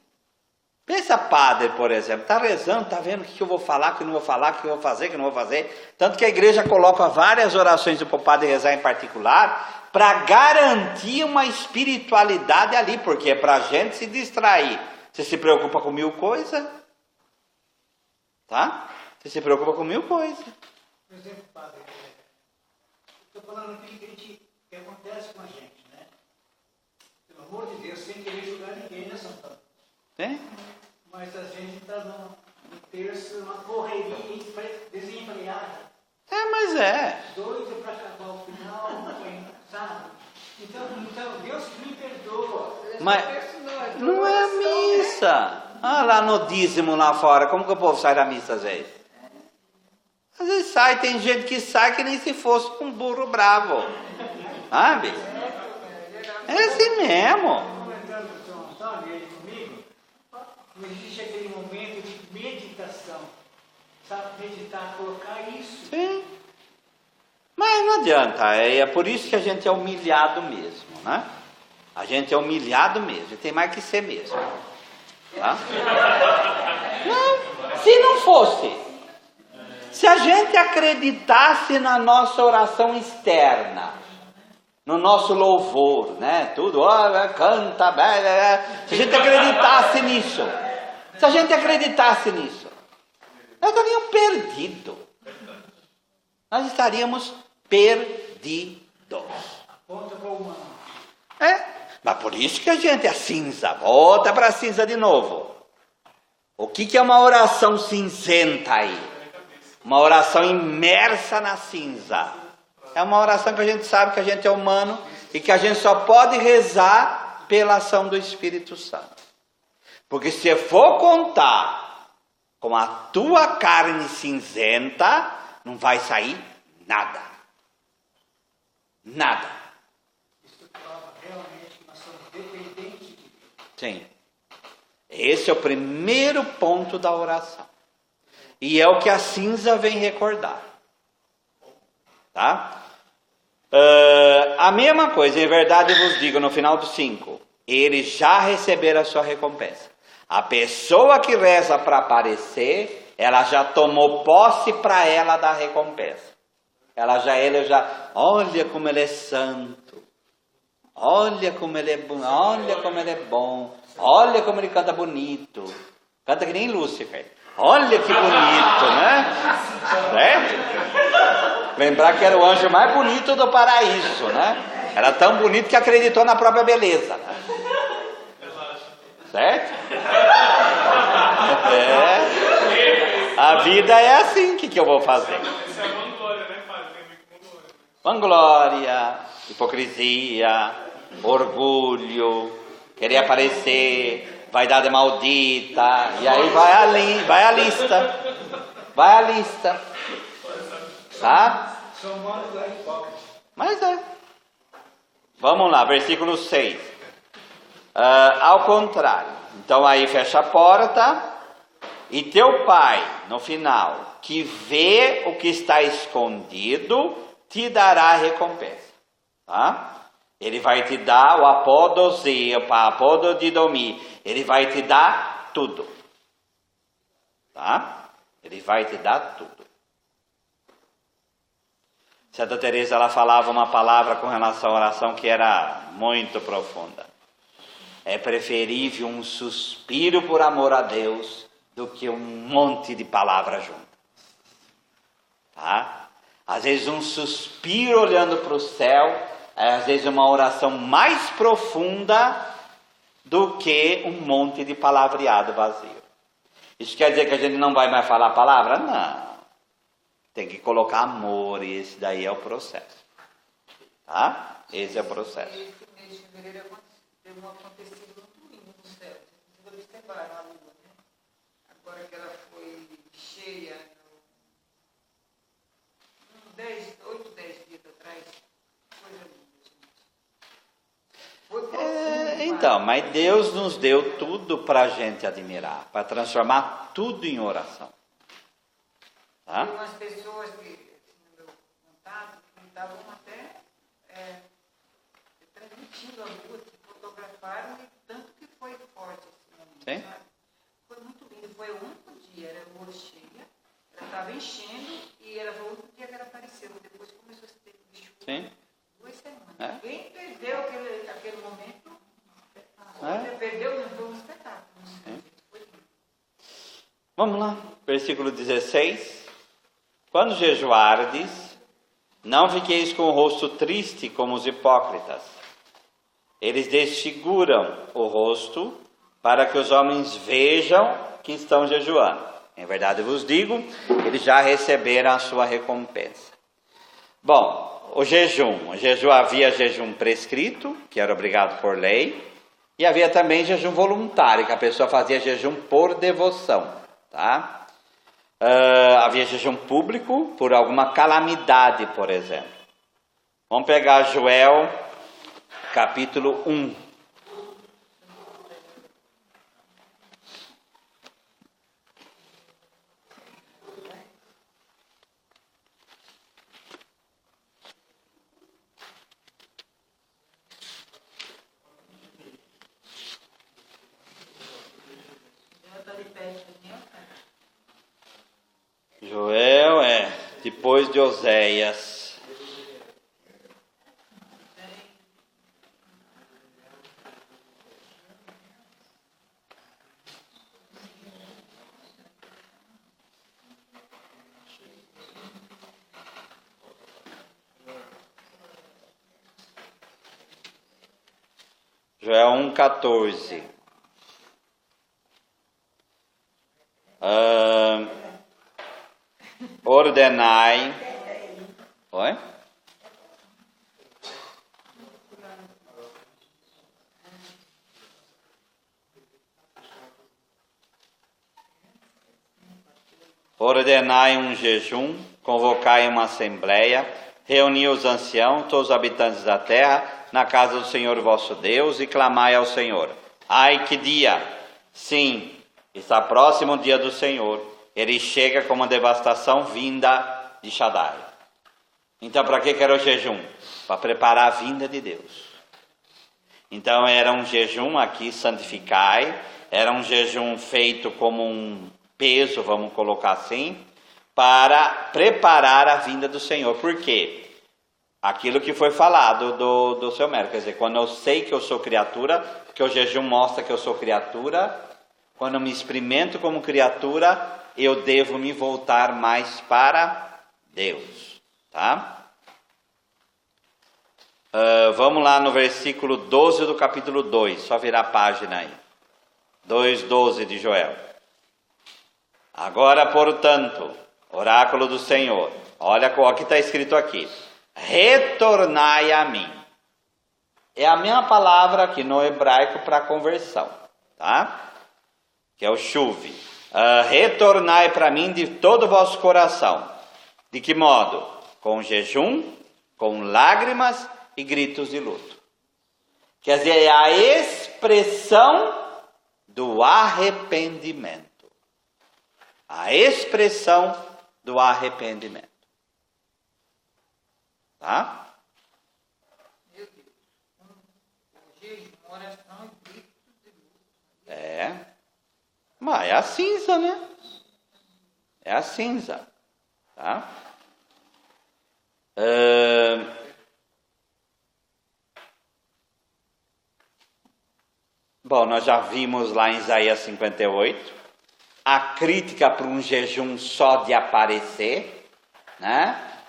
Pensa padre, por exemplo, está rezando, está vendo o que eu vou falar, o que eu não vou falar, o que eu vou fazer, o que eu não vou fazer. Tanto que a igreja coloca várias orações para o padre rezar em particular, para garantir uma espiritualidade ali, porque é para a gente se distrair. Você se preocupa com 1000 coisas, tá? Você se preocupa com 1000 coisas. Por exemplo, padre, estou falando aquilo que acontece com a gente, né? Pelo amor de Deus, sem querer julgar ninguém, né, Santana? Tem? Mas a gente está no terço, uma correria desenfreada. Mas é. Doido para acabar o final, sabe? Então Deus me perdoa. Mas não é a missa. Ah, lá no dízimo lá fora, como que o povo sai da missa às vezes? Às vezes sai, tem gente que sai que nem se fosse um burro bravo. Sabe? É assim mesmo. Comentando com o senhor Antônio, ele comigo, existe aquele momento de meditação. Sabe, meditar, colocar isso. Sim. Mas não adianta, é por isso que a gente é humilhado mesmo, né? A gente é humilhado mesmo, e tem mais que ser mesmo. Tá? Não, se não fosse, se a gente acreditasse na nossa oração externa, no nosso louvor, né? Tudo, canta, se a gente acreditasse nisso, nós estaríamos perdidos. Nós estaríamos perdidos. Ponta para o humano. Mas por isso que a gente é cinza. Volta para a cinza de novo. O que é uma oração cinzenta aí? Uma oração imersa na cinza. É uma oração que a gente sabe que a gente é humano e que a gente só pode rezar pela ação do Espírito Santo. Porque se for contar com a tua carne cinzenta, não vai sair nada. Nada. Isso prova realmente que nós somos dependentes de Deus. Sim. Esse é o primeiro ponto da oração. E é o que a cinza vem recordar. Tá? A mesma coisa, em verdade eu vos digo, no final do 5, eles já receberam a sua recompensa. A pessoa que reza para aparecer, ela já tomou posse para ela da recompensa. Ela já, olha como ele é santo, olha como ele é bom, olha como ele é bom, olha como ele canta bonito, canta que nem Lúcifer, olha que bonito, né? Certo? Lembrar que era o anjo mais bonito do paraíso, né? Era tão bonito que acreditou na própria beleza, né? Certo? A vida é assim, o que eu vou fazer? Vanglória, hipocrisia, orgulho, querer aparecer, vaidade maldita, e aí vai a lista, tá? São humanos da hipócrita. Mas é. Vamos lá, versículo 6. Ao contrário, então aí fecha a porta, e teu pai, no final, que vê o que está escondido, te dará a recompensa, tá? Ele vai te dar o apododidomi, ele vai te dar tudo, tá? Ele vai te dar tudo. Santa Teresa, ela falava uma palavra com relação à oração que era muito profunda. É preferível um suspiro por amor a Deus do que um monte de palavras juntas, tá? Às vezes um suspiro olhando para o céu, às vezes uma oração mais profunda do que um monte de palavreado vazio. Isso quer dizer que a gente não vai mais falar a palavra? Não. Tem que colocar amor, e esse daí é o processo. Tá? Esse é o processo. Esse mês de fevereiro teve um acontecido muito lindo no céu. Vocês observaram a lua, né? Agora que ela foi cheia, 8, 10 dias atrás, coisa linda, gente. Foi profundo, Então, mas Deus nos deu tudo para a gente admirar, para transformar tudo em oração. Tá? Tem umas pessoas que, assim, no meu contato, que estavam até transmitindo a lua, que fotografaram, e tanto que foi forte esse momento, Sim. sabe? Foi muito lindo, foi o único dia, era lua cheia, ela estava enchendo, e ela foi o único dia que ela apareceu, depois começou esse tempo de chuva, Sim. 2 semanas. É. Quem perdeu aquele momento, É. perdeu, não foi um espetáculo, foi lindo. Vamos lá, versículo 16. Quando jejuardes, não fiqueis com o rosto triste como os hipócritas. Eles desfiguram o rosto para que os homens vejam que estão jejuando. Em verdade vos digo, eles já receberam a sua recompensa. Bom, o jejum havia jejum prescrito, que era obrigado por lei, e havia também jejum voluntário, que a pessoa fazia jejum por devoção, tá? Havia jejum público por alguma calamidade, por exemplo. Vamos pegar Joel, capítulo 1. Joel depois de Oséias. Joel 1,14. Ordenai. Oi? Ordenai um jejum, convocai uma assembleia, reuni os anciãos, todos os habitantes da terra, na casa do Senhor vosso Deus, e clamai ao Senhor. Ai, que dia! Sim, está próximo o dia do Senhor. Ele chega como uma devastação vinda de Shaddai. Então, para que era o jejum? Para preparar a vinda de Deus. Então, era um jejum aqui, santificai, era um jejum feito como um peso, vamos colocar assim, para preparar a vinda do Senhor. Por quê? Aquilo que foi falado do seu Mero, quer dizer, quando eu sei que eu sou criatura, porque o jejum mostra que eu sou criatura, quando eu me experimento como criatura, eu devo me voltar mais para Deus, tá? Vamos lá no versículo 12 do capítulo 2, só virar a página aí. 2:12 de Joel. Agora, portanto, oráculo do Senhor, olha o que está escrito aqui. Retornai a mim. É a mesma palavra aqui no hebraico para conversão, tá? Que é o chuve. Retornai para mim de todo o vosso coração. De que modo? Com jejum, com lágrimas e gritos de luto. Quer dizer, é a expressão do arrependimento. A expressão do arrependimento. Tá? Meu Deus. O jejum, oração e gritos de luto. Mas é a cinza, né? É a cinza. Tá? Bom, nós já vimos lá em Isaías 58 a crítica para um jejum só de aparecer, né?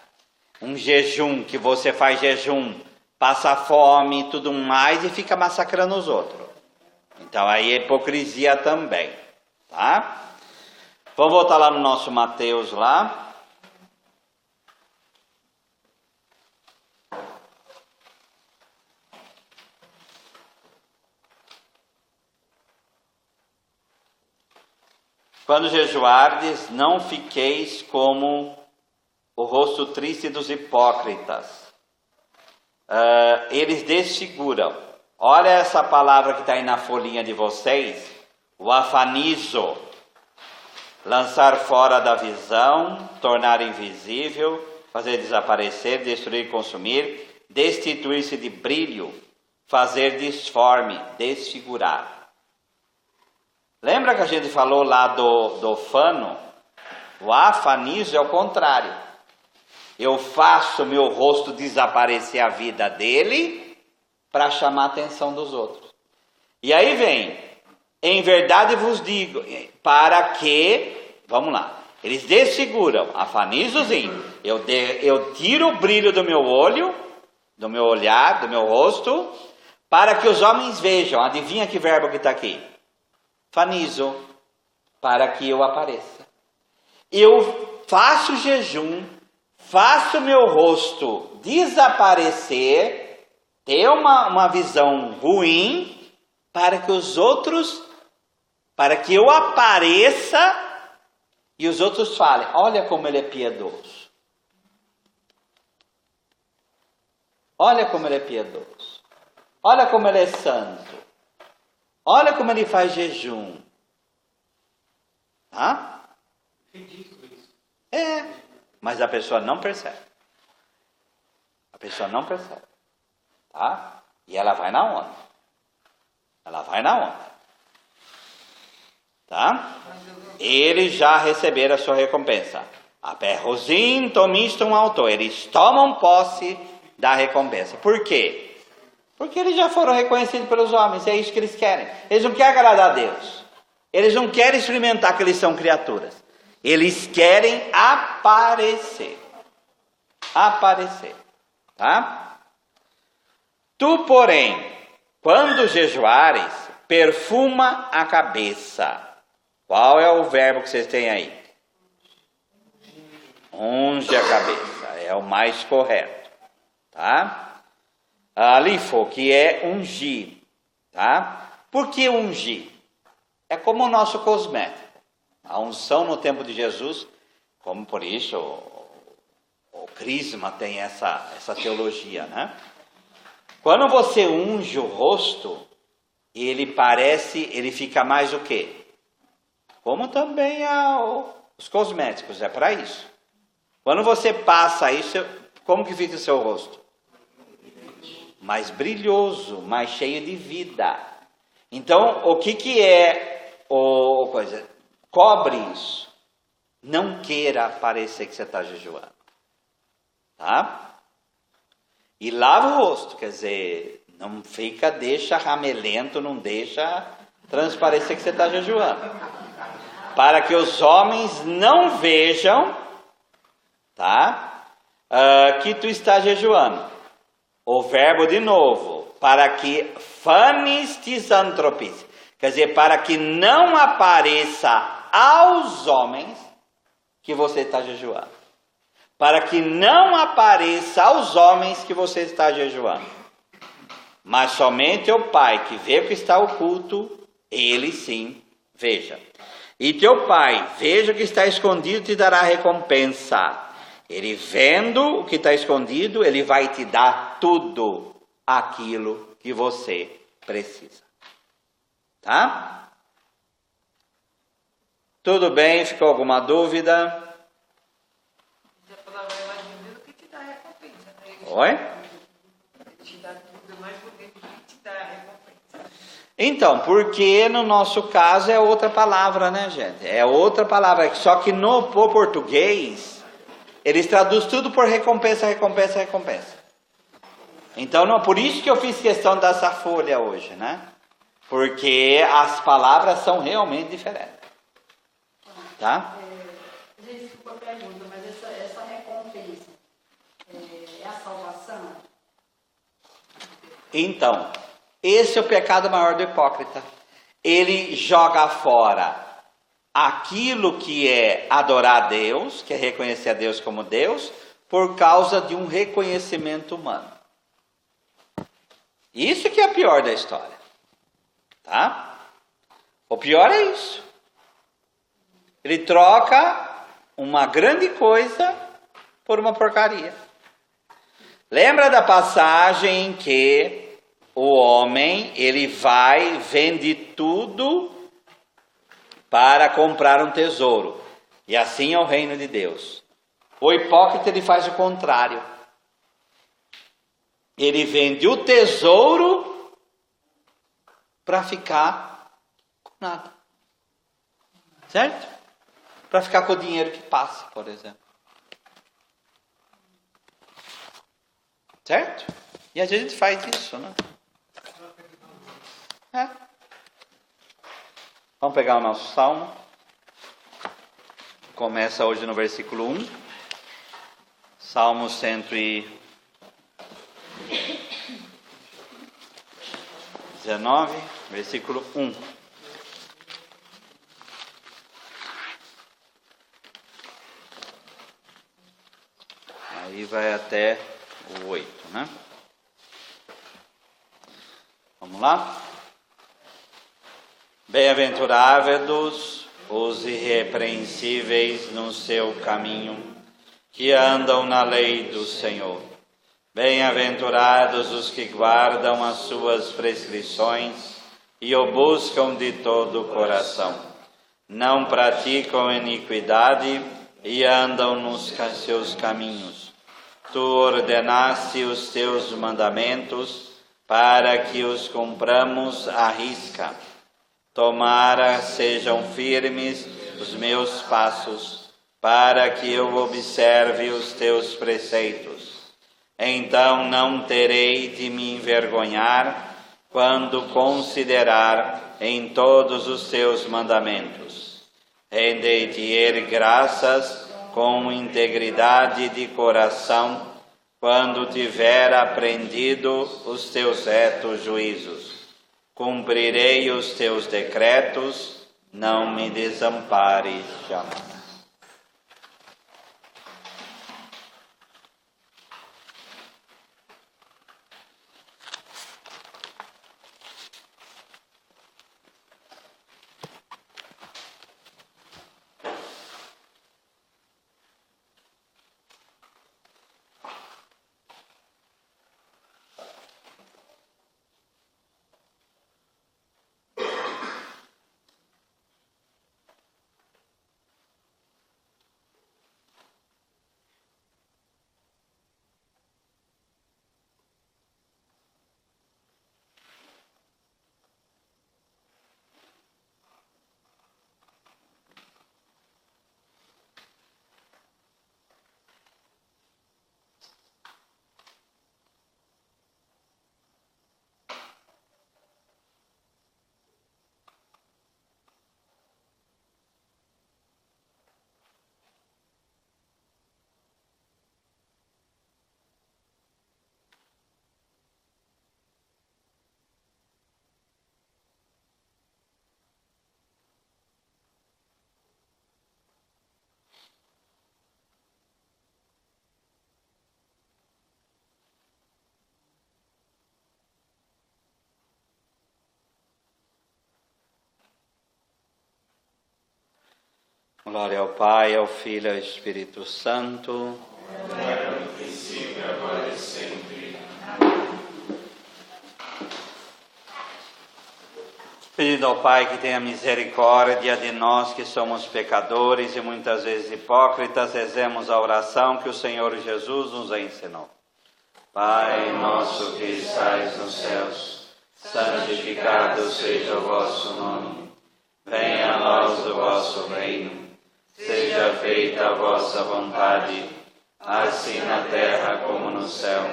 Um jejum que você faz jejum, passa fome e tudo mais e fica massacrando os outros. Então aí é hipocrisia também, tá? Vamos voltar lá no nosso Mateus lá. Quando jejuardes, não fiqueis como o rosto triste dos hipócritas. Eles desfiguram. Olha essa palavra que está aí na folhinha de vocês. O afanizo. Lançar fora da visão, tornar invisível, fazer desaparecer, destruir, consumir, destituir-se de brilho, fazer disforme, desfigurar. Lembra que a gente falou lá do fano? O afanizo é o contrário. Eu faço meu rosto desaparecer a vida dele para chamar a atenção dos outros. E aí vem, em verdade vos digo, para que, vamos lá, eles desfiguram, afanizozinho, eu tiro o brilho do meu olho, do meu olhar, do meu rosto, para que os homens vejam. Adivinha que verbo que está aqui? Fanizo, para que eu apareça. Eu faço jejum, faço meu rosto desaparecer, ter uma visão ruim, para que os outros, para que eu apareça e os outros falem, olha como ele é piedoso. Olha como ele é piedoso. Olha como ele é santo. Olha como ele faz jejum. Tá? Ridículo isso. Mas a pessoa não percebe. A pessoa não percebe. Tá? E ela vai na onda. Ela vai na onda. Tá? Eles já receberam a sua recompensa. A perrosim tomistum auto. Eles tomam posse da recompensa. Por quê? Porque eles já foram reconhecidos pelos homens, é isso que eles querem. Eles não querem agradar a Deus. Eles não querem experimentar que eles são criaturas. Eles querem aparecer. Aparecer. Tá? Tu, porém, quando jejuares, perfuma a cabeça. Qual é o verbo que vocês têm aí? Unge a cabeça. É o mais correto. Tá? Alifo, que é ungir, tá? Por que ungir? É como o nosso cosmético. A unção no tempo de Jesus, como por isso o Crisma tem essa teologia, né? Quando você unge o rosto, ele fica mais o quê? Como também os cosméticos, é para isso. Quando você passa isso, como que fica o seu rosto? Mais brilhoso, mais cheio de vida. Então, o que é coisa? Cobre isso. Não queira parecer que você está jejuando. Tá? E lava o rosto, quer dizer, não deixa ramelento, não deixa transparecer que você está jejuando. Para que os homens não vejam, tá? Que tu está jejuando. O verbo de novo, para que fanis tisantropis, quer dizer, para que não apareça aos homens que você está jejuando. Para que não apareça aos homens que você está jejuando. Mas somente o Pai que vê o que está oculto, ele sim veja. E teu Pai, veja o que está escondido, te dará recompensa. Ele vendo o que está escondido, ele vai te dar tudo aquilo que você precisa. Tá? Tudo bem? Ficou alguma dúvida? A palavra é mais bonita do que te dá recompensa. Oi? Te dá tudo é mais bonito do que te dá recompensa. Então, porque no nosso caso é outra palavra, né, gente? É outra palavra. Só que no português, eles traduzem tudo por recompensa, recompensa, recompensa. Então, não, por isso que eu fiz questão dessa folha hoje, né? Porque as palavras são realmente diferentes. Tá? Gente, desculpa a pergunta, mas essa recompensa é a salvação? Então, esse é o pecado maior do hipócrita. ele joga fora aquilo que é adorar a Deus, que é reconhecer a Deus como Deus, por causa de um reconhecimento humano. Isso que é o pior da história. Tá? O pior é isso. Ele troca uma grande coisa por uma porcaria. Lembra da passagem que o homem, ele vai, vende tudo para comprar um tesouro. E assim é o reino de Deus. O hipócrita, ele faz o contrário. Ele vende o tesouro para ficar com nada. Certo? Para ficar com o dinheiro que passa, por exemplo. Certo? E a gente faz isso, né? É. Vamos pegar o nosso salmo. Começa hoje no versículo 1. Salmo 119, versículo 1. Aí vai até o 8, né? Vamos lá? Bem-aventurados os irrepreensíveis no seu caminho, que andam na lei do Senhor. Bem-aventurados os que guardam as suas prescrições e o buscam de todo o coração. Não praticam iniquidade e andam nos seus caminhos. Tu ordenaste os teus mandamentos para que os cumpramos à risca. Tomara sejam firmes os meus passos, para que eu observe os teus preceitos. Então não terei de me envergonhar quando considerar em todos os teus mandamentos. Rendei-te graças com integridade de coração, quando tiver aprendido os teus retos juízos. Cumprirei os teus decretos, não me desampares jamais. Glória ao Pai, ao Filho e ao Espírito Santo. Glória no princípio, agora e sempre. Pedindo ao Pai que tenha misericórdia de nós que somos pecadores e muitas vezes hipócritas, rezemos a oração que o Senhor Jesus nos ensinou. Pai nosso que estais nos céus, santificado seja o vosso nome. Venha a nós o vosso reino. Seja feita a vossa vontade, assim na terra como no céu.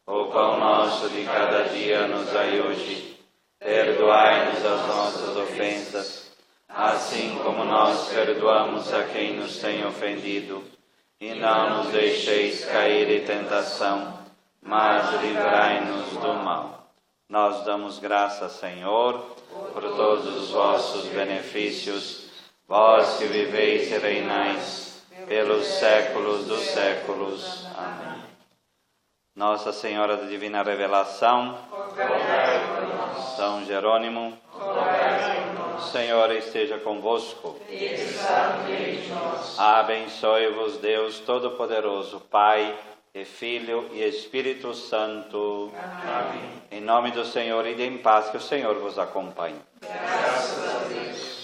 O pão nosso de cada dia nos dai hoje. Perdoai-nos as nossas ofensas, assim como nós perdoamos a quem nos tem ofendido. E não nos deixeis cair em tentação, mas livrai-nos do mal. Nós damos graças, Senhor, por todos os vossos benefícios, vós que viveis e reinais pelos séculos dos séculos. Amém. Nossa Senhora da Divina Revelação, rogai por nós. São Jerônimo, Rogai por nós. o Senhor esteja convosco. Ele está no meio de nós. Abençoe-vos Deus Todo-Poderoso, Pai e Filho e Espírito Santo. Amém. Em nome do Senhor, ide em paz, que o Senhor vos acompanhe. Graças a Deus.